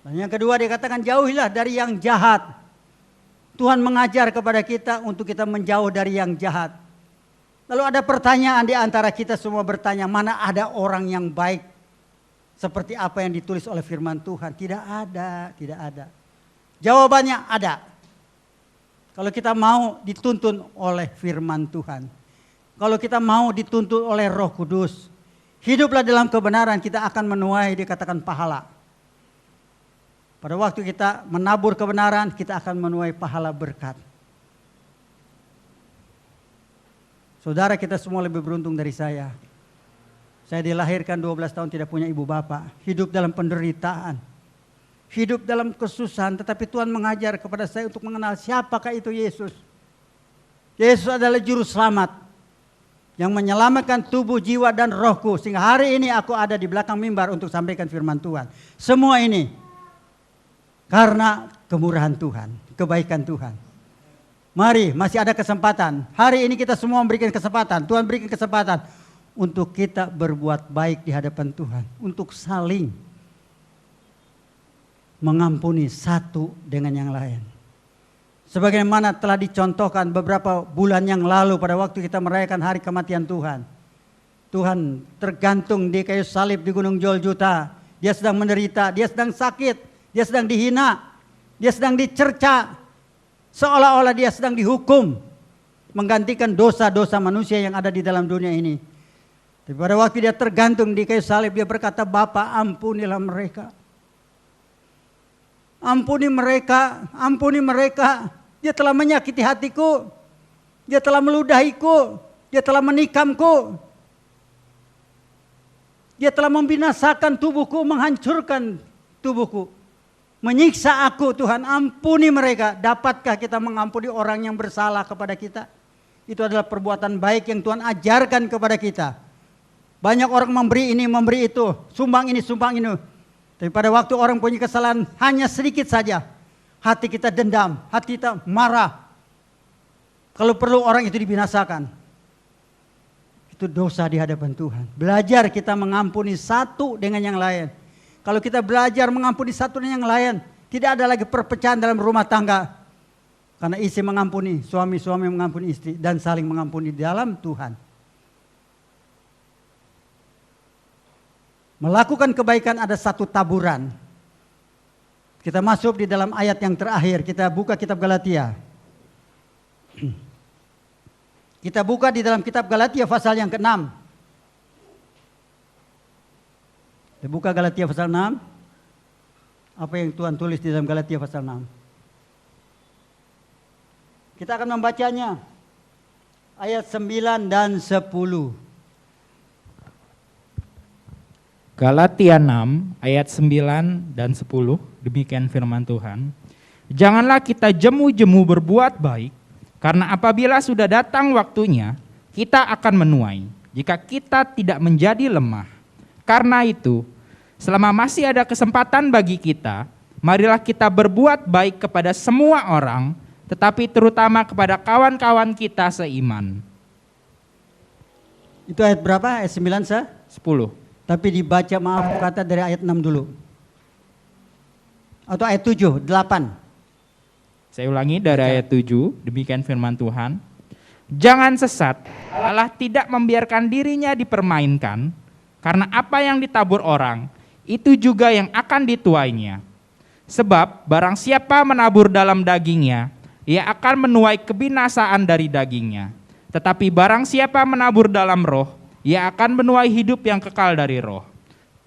Dan yang kedua dikatakan jauhilah dari yang jahat. Tuhan mengajar kepada kita untuk kita menjauh dari yang jahat. Lalu ada pertanyaan di antara kita semua bertanya, mana ada orang yang baik? Seperti apa yang ditulis oleh firman Tuhan. Tidak ada, tidak ada. Jawabannya ada. Kalau kita mau dituntun oleh firman Tuhan. Kalau kita mau dituntun oleh Roh Kudus. Hiduplah dalam kebenaran, kita akan menuai dikatakan pahala. Pada waktu kita menabur kebenaran, kita akan menuai pahala berkat. Saudara, kita semua lebih beruntung dari saya. Saya dilahirkan 12 tahun tidak punya ibu bapak. Hidup dalam penderitaan. Hidup dalam kesusahan. Tetapi Tuhan mengajar kepada saya untuk mengenal siapakah itu Yesus. Yesus adalah juru selamat. Yang menyelamatkan tubuh, jiwa dan rohku. Sehingga hari ini aku ada di belakang mimbar untuk sampaikan firman Tuhan. Semua ini karena kemurahan Tuhan. Kebaikan Tuhan. Mari, masih ada kesempatan. Hari ini kita semua memberikan kesempatan. Tuhan berikan kesempatan untuk kita berbuat baik di hadapan Tuhan. Untuk saling mengampuni satu dengan yang lain. Sebagaimana telah dicontohkan beberapa bulan yang lalu pada waktu kita merayakan hari kematian Tuhan. Tuhan tergantung di kayu salib di Gunung Golgota. Dia sedang menderita, dia sedang sakit, dia sedang dihina, dia sedang dicerca. Seolah-olah dia sedang dihukum. Menggantikan dosa-dosa manusia yang ada di dalam dunia ini. Tapi pada waktu dia tergantung di kayu salib, dia berkata, Bapa, ampunilah mereka. Ampuni mereka, ampuni mereka. Dia telah menyakiti hatiku. Dia telah meludahiku. Dia telah menikamku. Dia telah membinasakan tubuhku, menghancurkan tubuhku. Menyiksa aku, Tuhan, ampuni mereka. Dapatkah kita mengampuni orang yang bersalah kepada kita? Itu adalah perbuatan baik yang Tuhan ajarkan kepada kita. Banyak orang memberi ini, memberi itu. Sumbang ini, sumbang ini. Tapi pada waktu orang punya kesalahan hanya sedikit saja. Hati kita dendam, hati kita marah. Kalau perlu orang itu dibinasakan. Itu dosa di hadapan Tuhan. Belajar kita mengampuni satu dengan yang lain. Kalau kita belajar mengampuni satu dengan yang lain, tidak ada lagi perpecahan dalam rumah tangga. Karena istri mengampuni, suami mengampuni istri, dan saling mengampuni di dalam Tuhan. Melakukan kebaikan ada satu taburan. Kita masuk di dalam ayat yang terakhir, kita buka kitab Galatia. Kita buka di dalam kitab Galatia pasal yang ke-6. Kita buka Galatia pasal 6. Apa yang Tuhan tulis di dalam Galatia pasal 6? Kita akan membacanya. Ayat 9 dan 10. Galatia 6 ayat 9 dan 10. Demikian firman Tuhan. Janganlah kita jemu-jemu berbuat baik, karena apabila sudah datang waktunya, kita akan menuai jika kita tidak menjadi lemah. Karena itu, selama masih ada kesempatan bagi kita, marilah kita berbuat baik kepada semua orang, tetapi terutama kepada kawan-kawan kita seiman. Itu ayat berapa? Ayat 9 10. Tapi dibaca maaf kata dari ayat 6 dulu. Atau ayat 7, 8. Saya ulangi dari ayat 7, demikian firman Tuhan. Jangan sesat, Allah tidak membiarkan dirinya dipermainkan, karena apa yang ditabur orang, itu juga yang akan dituainya. Sebab barang siapa menabur dalam dagingnya, ia akan menuai kebinasaan dari dagingnya. Tetapi barang siapa menabur dalam roh, ia akan menuai hidup yang kekal dari roh.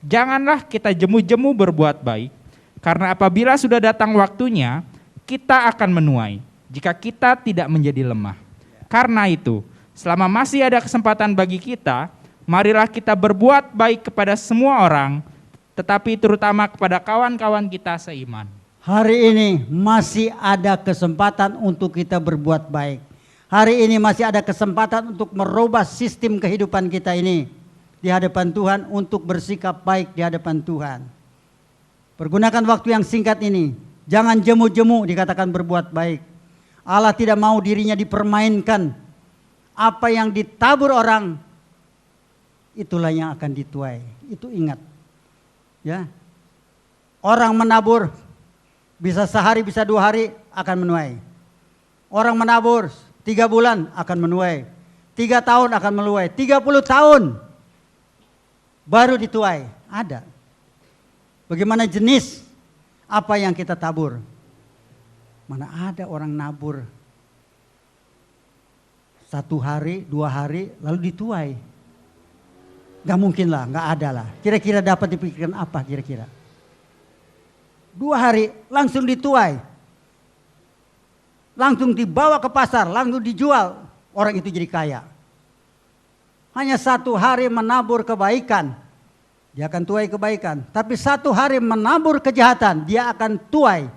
Janganlah kita jemu-jemu berbuat baik, karena apabila sudah datang waktunya, kita akan menuai jika kita tidak menjadi lemah. Karena itu, selama masih ada kesempatan bagi kita, marilah kita berbuat baik kepada semua orang, tetapi terutama kepada kawan-kawan kita seiman. Hari ini masih ada kesempatan untuk kita berbuat baik. Hari ini masih ada kesempatan untuk merubah sistem kehidupan kita ini di hadapan Tuhan, untuk bersikap baik di hadapan Tuhan. Pergunakan waktu yang singkat ini. Jangan jemu-jemu dikatakan berbuat baik. Allah tidak mau dirinya dipermainkan. Apa yang ditabur orang, itulah yang akan dituai. Itu ingat. Ya. Orang menabur bisa sehari, bisa 2 hari akan menuai. Orang menabur 3 bulan akan menuai. 3 tahun akan menuai. 30 tahun baru dituai. Ada. Bagaimana jenis apa yang kita tabur? Mana ada orang nabur 1 hari, 2 hari lalu dituai? Gak mungkin lah, gak ada lah. Kira-kira dapat dipikirkan apa kira-kira? 2 hari langsung dituai. Langsung dibawa ke pasar, langsung dijual. Orang itu jadi kaya. Hanya 1 hari menabur kebaikan, dia akan tuai kebaikan. Tapi 1 hari menabur kejahatan, dia akan tuai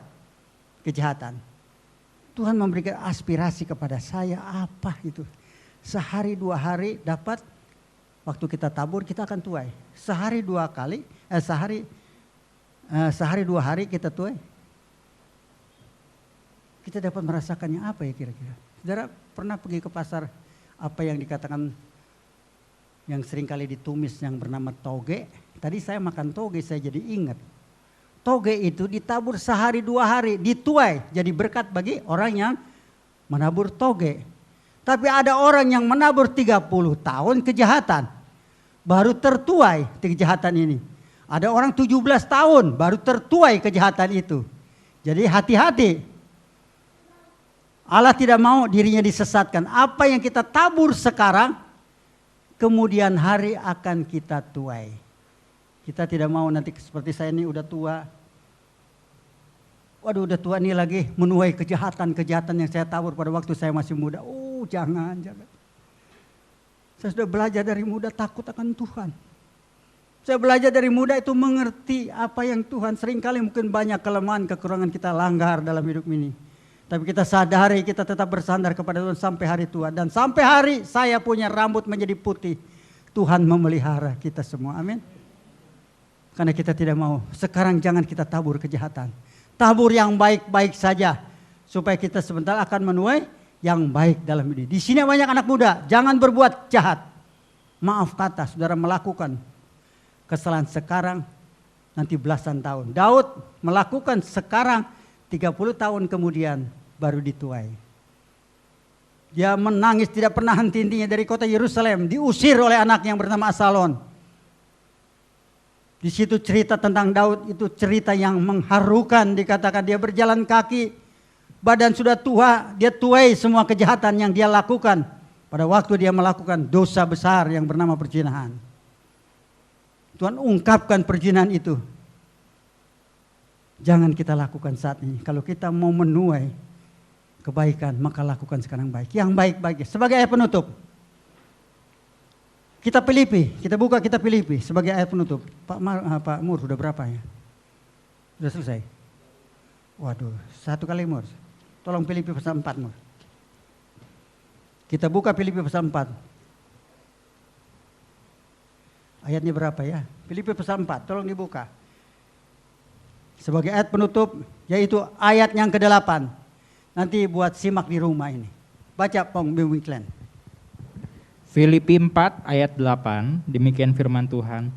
kejahatan. Tuhan memberikan aspirasi kepada saya, apa itu? Sehari 2 hari dapat, waktu kita tabur kita akan tuai. Sehari 2 kali, sehari 2 hari kita tuai. Kita dapat merasakannya apa ya kira-kira? Saudara pernah pergi ke pasar, apa yang dikatakan yang sering kali ditumis yang bernama toge? Tadi saya makan toge, saya jadi ingat. Toge itu ditabur sehari 2 hari, dituai jadi berkat bagi orang yang menabur toge. Tapi ada orang yang menabur 30 tahun kejahatan, baru tertuai kejahatan ini. Ada orang 17 tahun baru tertuai kejahatan itu. Jadi hati-hati. Allah tidak mau dirinya disesatkan. Apa yang kita tabur sekarang, kemudian hari akan kita tuai. Kita tidak mau nanti seperti saya ini udah tua. Waduh udah tua nih lagi menuai kejahatan-kejahatan yang saya tabur pada waktu saya masih muda. Oh jangan. Saya sudah belajar dari muda takut akan Tuhan. Saya belajar dari muda itu mengerti apa yang Tuhan, seringkali mungkin banyak kelemahan, kekurangan kita langgar dalam hidup ini. Tapi kita sadari kita tetap bersandar kepada Tuhan sampai hari tua. Dan sampai hari saya punya rambut menjadi putih. Tuhan memelihara kita semua, amin. Karena kita tidak mau, sekarang jangan kita tabur kejahatan. Tabur yang baik-baik saja. Supaya kita sebentar akan menuai yang baik dalam hidup. Di sini banyak anak muda, jangan berbuat jahat. Maaf kata, saudara melakukan kesalahan sekarang, nanti belasan tahun. Daud melakukan sekarang, 30 tahun kemudian baru dituai. Dia menangis tidak pernah henti-hentinya dari kota Yerusalem, diusir oleh anak yang bernama Absalom. Di situ cerita tentang Daud itu cerita yang mengharukan, dikatakan dia berjalan kaki, badan sudah tua, dia tuai semua kejahatan yang dia lakukan pada waktu dia melakukan dosa besar yang bernama perzinahan. Tuhan ungkapkan perzinahan itu. Jangan kita lakukan saat ini. Kalau kita mau menuai kebaikan, maka lakukan sekarang baik. Yang baik-baik. Sebagai ayat penutup. Kitab Filipi, kita buka kitab Filipi sebagai ayat penutup. Pak Mur sudah berapa ya? Sudah selesai? Waduh, satu kali Mur. Tolong Filipi pasal 4 Mur. Kita buka Filipi pasal 4. Ayatnya berapa ya? Filipi pasal 4, tolong dibuka. Sebagai ayat penutup, yaitu ayat yang ke-8. Nanti buat simak di rumah ini. Baca Pong Bimwiklen. Filipi 4 ayat 8, demikian firman Tuhan.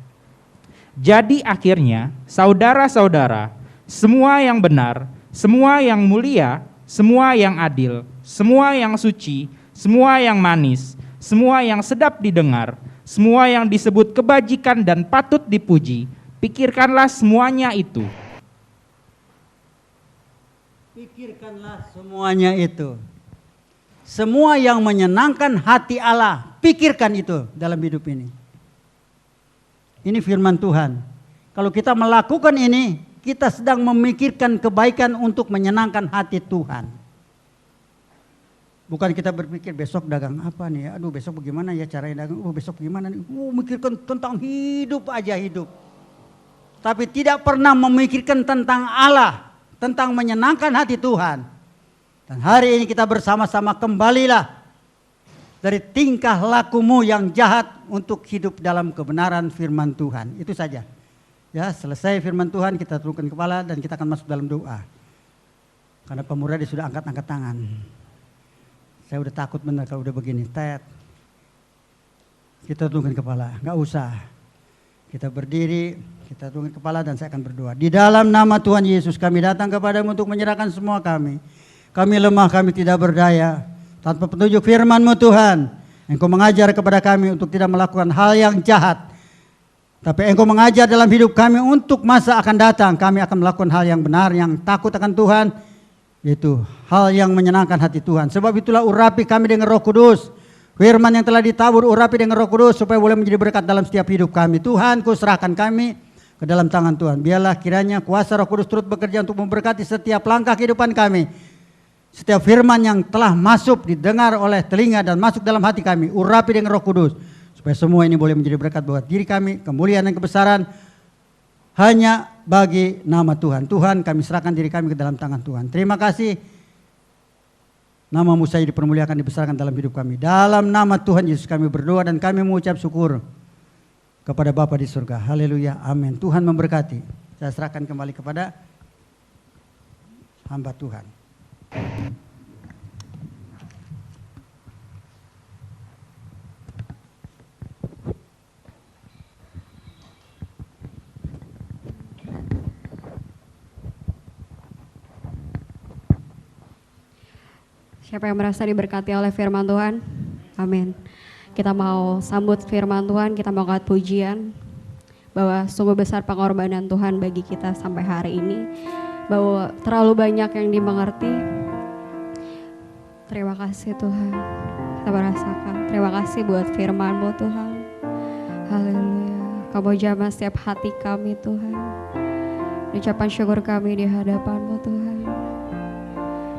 Jadi akhirnya, saudara-saudara, semua yang benar, semua yang mulia, semua yang adil, semua yang suci, semua yang manis, semua yang sedap didengar, semua yang disebut kebajikan dan patut dipuji, pikirkanlah semuanya itu. Pikirkanlah semuanya itu. Semua yang menyenangkan hati Allah, pikirkan itu dalam hidup ini. Ini firman Tuhan. Kalau kita melakukan ini, kita sedang memikirkan kebaikan untuk menyenangkan hati Tuhan. Bukan kita berpikir besok dagang apa nih, aduh besok bagaimana ya caranya dagang, besok bagaimana nih, mikirkan tentang hidup aja hidup. Tapi tidak pernah memikirkan tentang Allah, tentang menyenangkan hati Tuhan. Dan hari ini kita bersama-sama kembalilah dari tingkah lakumu yang jahat untuk hidup dalam kebenaran firman Tuhan. Itu saja. Ya, selesai firman Tuhan kita tundukkan kepala dan kita akan masuk dalam doa. Karena pemurah sudah angkat-angkat tangan. Saya udah takut benar kalau udah begini. Tet. Kita tundukkan kepala, enggak usah. Kita berdiri, kita tundukkan kepala dan saya akan berdoa. Di dalam nama Tuhan Yesus kami datang kepadamu untuk menyerahkan semua kami. Kami lemah, kami tidak berdaya. Tanpa petunjuk firman-Mu Tuhan, Engkau mengajar kepada kami untuk tidak melakukan hal yang jahat. Tapi Engkau mengajar dalam hidup kami untuk masa akan datang. Kami akan melakukan hal yang benar, yang takut akan Tuhan. Yaitu hal yang menyenangkan hati Tuhan. Sebab itulah urapi kami dengan Roh Kudus. Firman yang telah ditabur urapi dengan Roh Kudus supaya boleh menjadi berkat dalam setiap hidup kami. Tuhan, Ku serahkan kami ke dalam tangan Tuhan. Biarlah kiranya kuasa Roh Kudus turut bekerja untuk memberkati setiap langkah kehidupan kami. Setiap firman yang telah masuk didengar oleh telinga dan masuk dalam hati kami, urapi dengan Roh Kudus supaya semua ini boleh menjadi berkat buat diri kami, kemuliaan dan kebesaran hanya bagi nama Tuhan. Tuhan, kami serahkan diri kami ke dalam tangan Tuhan. Terima kasih. Nama-Mu saja dipermuliakan, dibesarkan dalam hidup kami. Dalam nama Tuhan Yesus kami berdoa dan kami mengucap syukur kepada Bapa di surga. Haleluya. Amin. Tuhan memberkati. Saya serahkan kembali kepada hamba Tuhan. Siapa yang merasa diberkati oleh firman Tuhan? Amin. Kita mau sambut firman Tuhan, kita mau angkat pujian bahwa sungguh besar pengorbanan Tuhan bagi kita sampai hari ini, bahwa terlalu banyak yang dimengerti. Terima kasih Tuhan, kita merasakan. Terima kasih buat firman-Mu Tuhan. Haleluya. Kamu jamah setiap hati kami Tuhan. Ucapan syukur kami di hadapan-Mu Tuhan.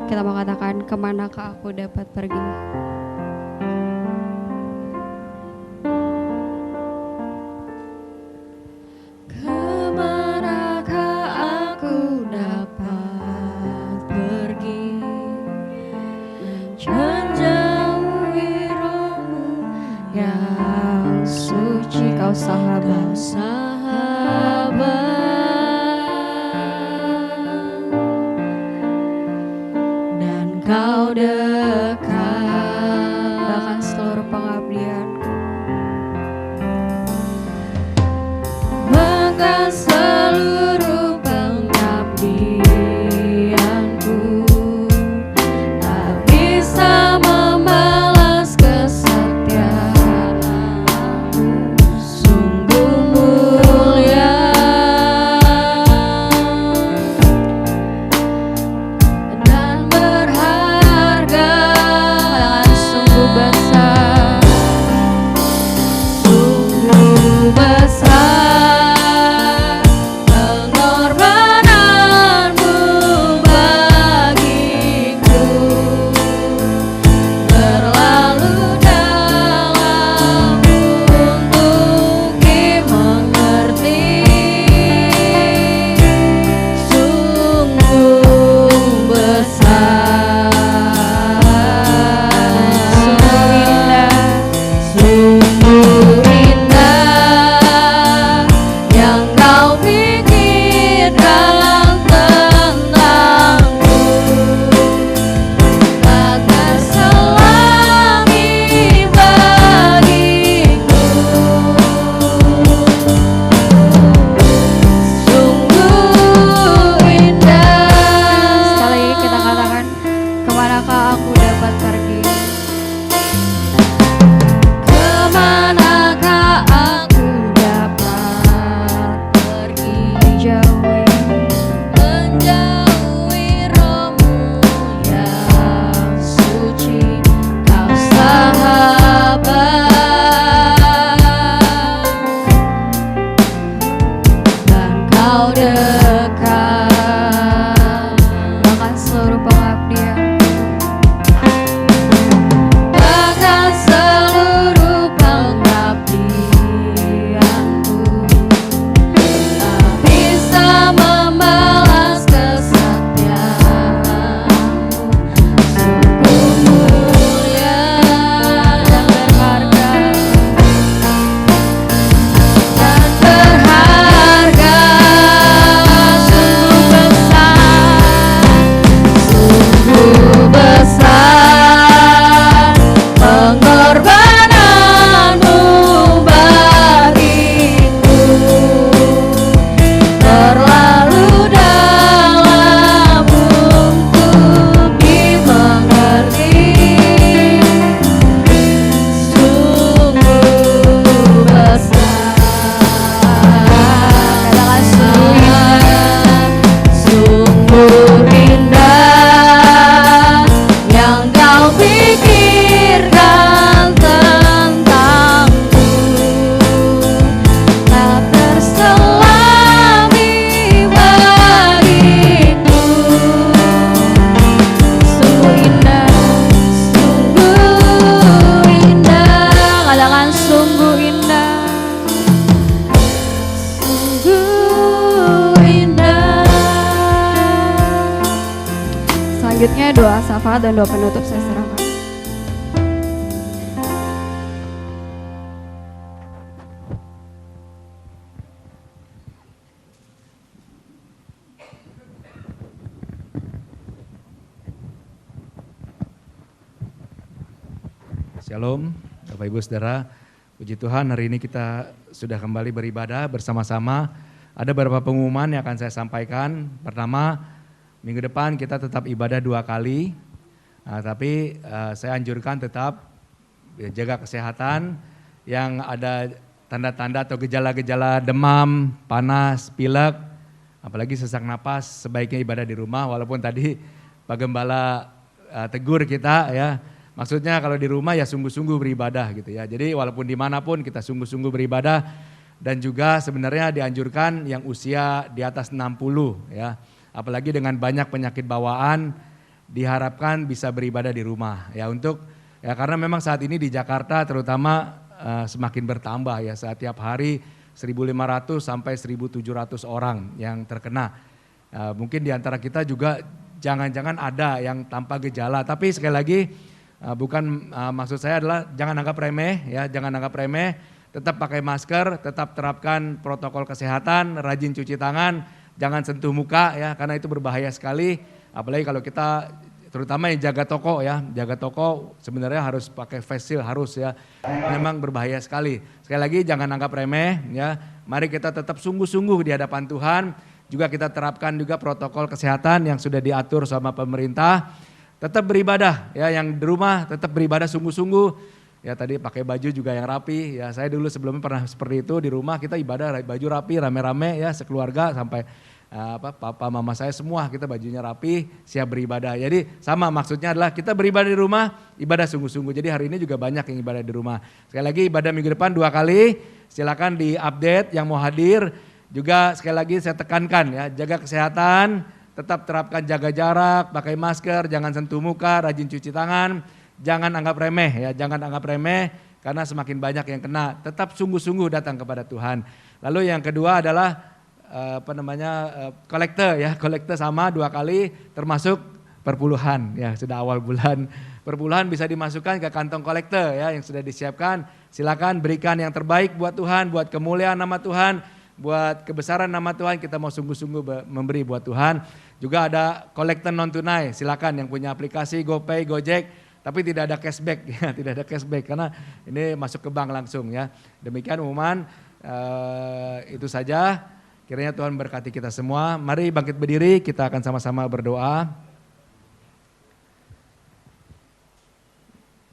Kita mengatakan, kemanakah aku dapat pergi? jemaat dan doa penutup saya serahkan. Shalom, Bapak Ibu Saudara. Puji Tuhan, hari ini kita sudah kembali beribadah bersama-sama. Ada beberapa pengumuman yang akan saya sampaikan. Pertama, minggu depan kita tetap ibadah 2 kali. Tapi saya anjurkan tetap jaga kesehatan. Yang ada tanda-tanda atau gejala-gejala demam, panas, pilek, apalagi sesak napas, sebaiknya ibadah di rumah. Walaupun tadi Pak Gembala tegur kita ya. Maksudnya kalau di rumah ya sungguh-sungguh beribadah gitu ya. Jadi walaupun dimanapun kita sungguh-sungguh beribadah. Dan juga sebenarnya dianjurkan yang usia di atas 60 ya. Apalagi dengan banyak penyakit bawaan diharapkan bisa beribadah di rumah ya. Untuk ya karena memang saat ini di Jakarta terutama semakin bertambah ya. Setiap hari 1.500 sampai 1.700 orang yang terkena. Mungkin di antara kita juga jangan-jangan ada yang tanpa gejala. Tapi sekali lagi maksud saya adalah jangan anggap remeh ya, jangan anggap remeh, tetap pakai masker, tetap terapkan protokol kesehatan, rajin cuci tangan, jangan sentuh muka ya, karena itu berbahaya sekali, apalagi kalau kita terutama yang jaga toko ya, jaga toko sebenarnya harus pakai face shield, harus ya, memang berbahaya sekali. Sekali lagi jangan anggap remeh ya, mari kita tetap sungguh-sungguh di hadapan Tuhan, juga kita terapkan juga protokol kesehatan yang sudah diatur sama pemerintah. Tetap beribadah ya, yang di rumah tetap beribadah sungguh-sungguh. Ya tadi pakai baju juga yang rapi. Ya saya dulu sebelumnya pernah seperti itu, di rumah kita ibadah baju rapi rame-rame ya sekeluarga sampai papa mama saya semua kita bajunya rapi, siap beribadah. Jadi sama maksudnya adalah kita beribadah di rumah, ibadah sungguh-sungguh. Jadi hari ini juga banyak yang ibadah di rumah. Sekali lagi ibadah minggu depan 2 kali. Silakan diupdate yang mau hadir. Juga sekali lagi saya tekankan ya, jaga kesehatan. Tetap terapkan jaga jarak, pakai masker, jangan sentuh muka, rajin cuci tangan, jangan anggap remeh ya, jangan anggap remeh karena semakin banyak yang kena. Tetap sungguh-sungguh datang kepada Tuhan. Lalu yang kedua adalah kolekte ya, kolekte sama 2 kali termasuk perpuluhan ya, sudah awal bulan. Perpuluhan bisa dimasukkan ke kantong kolekte ya yang sudah disiapkan. Silakan berikan yang terbaik buat Tuhan, buat kemuliaan nama Tuhan, buat kebesaran nama Tuhan. Kita mau sungguh-sungguh memberi buat Tuhan. Juga ada kolektor non tunai, silakan yang punya aplikasi GoPay, Gojek, tapi tidak ada cashback ya, tidak ada cashback karena ini masuk ke bank langsung ya. Demikian umuman, itu saja. Kiranya Tuhan berkati kita semua. Mari bangkit berdiri, kita akan sama-sama berdoa.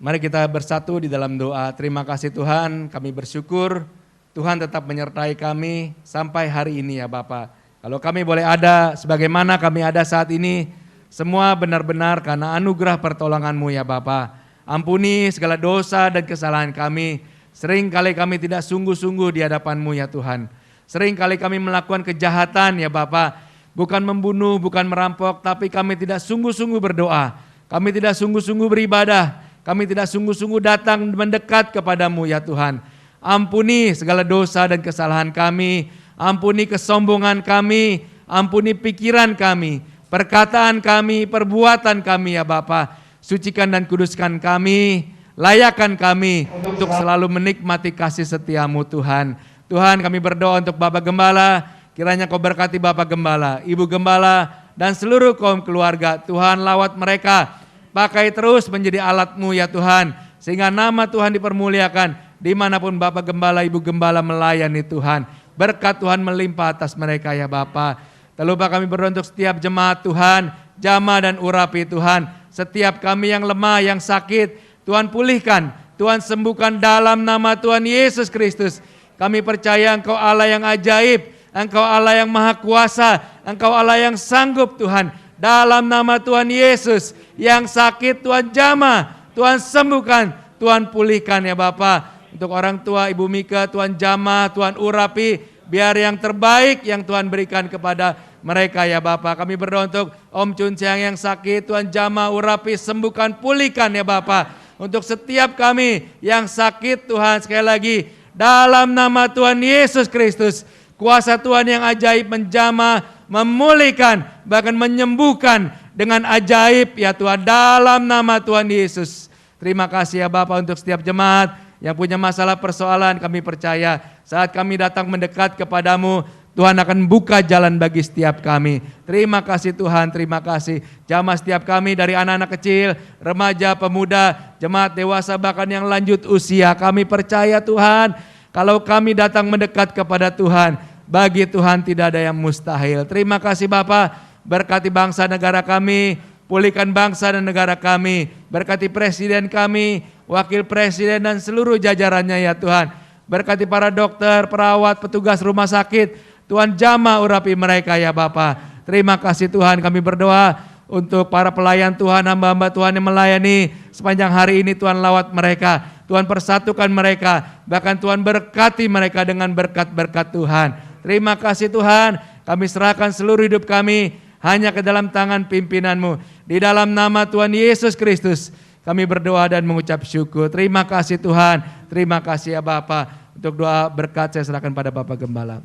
Mari kita bersatu di dalam doa. Terima kasih Tuhan, kami bersyukur Tuhan tetap menyertai kami sampai hari ini ya Bapak. Kalau kami boleh ada sebagaimana kami ada saat ini, semua benar-benar karena anugerah pertolongan-Mu ya Bapa. Ampuni segala dosa dan kesalahan kami. Sering kali kami tidak sungguh-sungguh di hadapan-Mu ya Tuhan. Sering kali kami melakukan kejahatan ya Bapa. Bukan membunuh, bukan merampok, tapi kami tidak sungguh-sungguh berdoa. Kami tidak sungguh-sungguh beribadah. Kami tidak sungguh-sungguh datang mendekat kepada-Mu ya Tuhan. Ampuni segala dosa dan kesalahan kami. Ampuni kesombongan kami, ampuni pikiran kami, perkataan kami, perbuatan kami ya Bapa. Sucikan dan kuduskan kami, layakkan kami untuk selalu menikmati kasih setia-Mu Tuhan. Tuhan kami berdoa untuk Bapak Gembala, kiranya Kau berkati Bapak Gembala, Ibu Gembala, dan seluruh kaum keluarga. Tuhan lawat mereka, pakai terus menjadi alat-Mu ya Tuhan, sehingga nama Tuhan dipermuliakan dimanapun Bapak Gembala, Ibu Gembala melayani Tuhan. Berkat Tuhan melimpah atas mereka ya Bapa. Tak lupa kami berdoa untuk setiap jemaat Tuhan, jamaah dan urapi Tuhan. Setiap kami yang lemah, yang sakit, Tuhan pulihkan, Tuhan sembuhkan dalam nama Tuhan Yesus Kristus. Kami percaya Engkau Allah yang ajaib, Engkau Allah yang maha kuasa, Engkau Allah yang sanggup Tuhan. Dalam nama Tuhan Yesus, yang sakit Tuhan jamah, Tuhan sembuhkan, Tuhan pulihkan ya Bapa. Untuk orang tua Ibu Mika, Tuhan jamah, Tuhan urapi, biar yang terbaik yang Tuhan berikan kepada mereka ya Bapak. Kami berdoa untuk Om Chun Siang yang sakit, Tuhan jamah, urapi, sembuhkan, pulihkan ya Bapak. Untuk setiap kami yang sakit Tuhan, sekali lagi dalam nama Tuhan Yesus Kristus, kuasa Tuhan yang ajaib menjamah, memulihkan, bahkan menyembuhkan dengan ajaib ya Tuhan, dalam nama Tuhan Yesus. Terima kasih ya Bapak untuk setiap jemaat yang punya masalah persoalan. Kami percaya saat kami datang mendekat kepadamu, Tuhan akan buka jalan bagi setiap kami. Terima kasih Tuhan, terima kasih. Jamah setiap kami dari anak-anak kecil, remaja, pemuda, jemaat dewasa, bahkan yang lanjut usia. Kami percaya Tuhan, kalau kami datang mendekat kepada Tuhan, bagi Tuhan tidak ada yang mustahil. Terima kasih Bapa, berkati bangsa negara kami, pulihkan bangsa dan negara kami. Berkati presiden kami, wakil presiden dan seluruh jajarannya ya Tuhan. Berkati para dokter, perawat, petugas rumah sakit. Tuhan jamah urapi mereka ya Bapa. Terima kasih Tuhan, kami berdoa untuk para pelayan Tuhan, hamba-hamba Tuhan yang melayani sepanjang hari ini. Tuhan lawat mereka, Tuhan persatukan mereka, bahkan Tuhan berkati mereka dengan berkat-berkat Tuhan. Terima kasih Tuhan, kami serahkan seluruh hidup kami hanya ke dalam tangan pimpinan-Mu. Di dalam nama Tuhan Yesus Kristus kami berdoa dan mengucap syukur. Terima kasih Tuhan, terima kasih ya Bapa. Untuk doa berkat saya serahkan pada Bapak Gembala.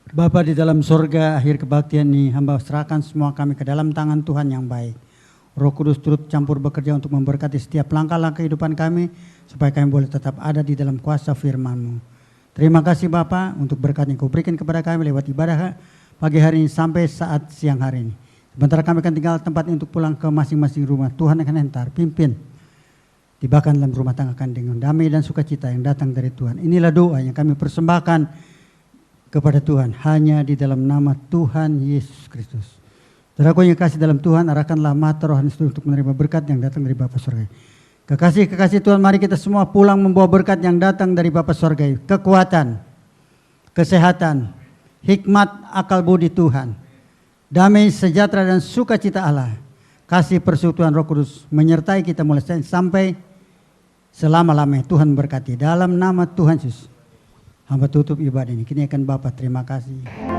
Bapa di dalam sorga, akhir kebaktian ini hamba serahkan semua kami ke dalam tangan Tuhan yang baik. Roh Kudus turut campur bekerja untuk memberkati setiap langkah-langkah kehidupan kami, supaya kami boleh tetap ada di dalam kuasa firman-Mu. Terima kasih Bapa untuk berkat yang Kau berikan kepada kami lewat ibadah pagi hari ini sampai saat siang hari ini. Sebentar kami akan tinggal tempat ini untuk pulang ke masing-masing rumah. Tuhan akan hantar, pimpin, tibakan dalam rumah tangga kami dengan damai dan sukacita yang datang dari Tuhan. Inilah doa yang kami persembahkan kepada Tuhan hanya di dalam nama Tuhan Yesus Kristus. Saudaraku yang kasih dalam Tuhan, arahkanlah mata rohani untuk menerima berkat yang datang dari Bapa Surga. Kekasih-kekasih Tuhan, mari kita semua pulang membawa berkat yang datang dari Bapa Surga. Kekuatan, kesehatan, hikmat, akal budi Tuhan, damai, sejahtera dan sukacita Allah, kasih persekutuan Roh Kudus menyertai kita mulai sampai selama-lamanya. Tuhan berkati dalam nama Tuhan Yesus. Hamba tutup ibadah ini. Kini akan Bapa, terima kasih.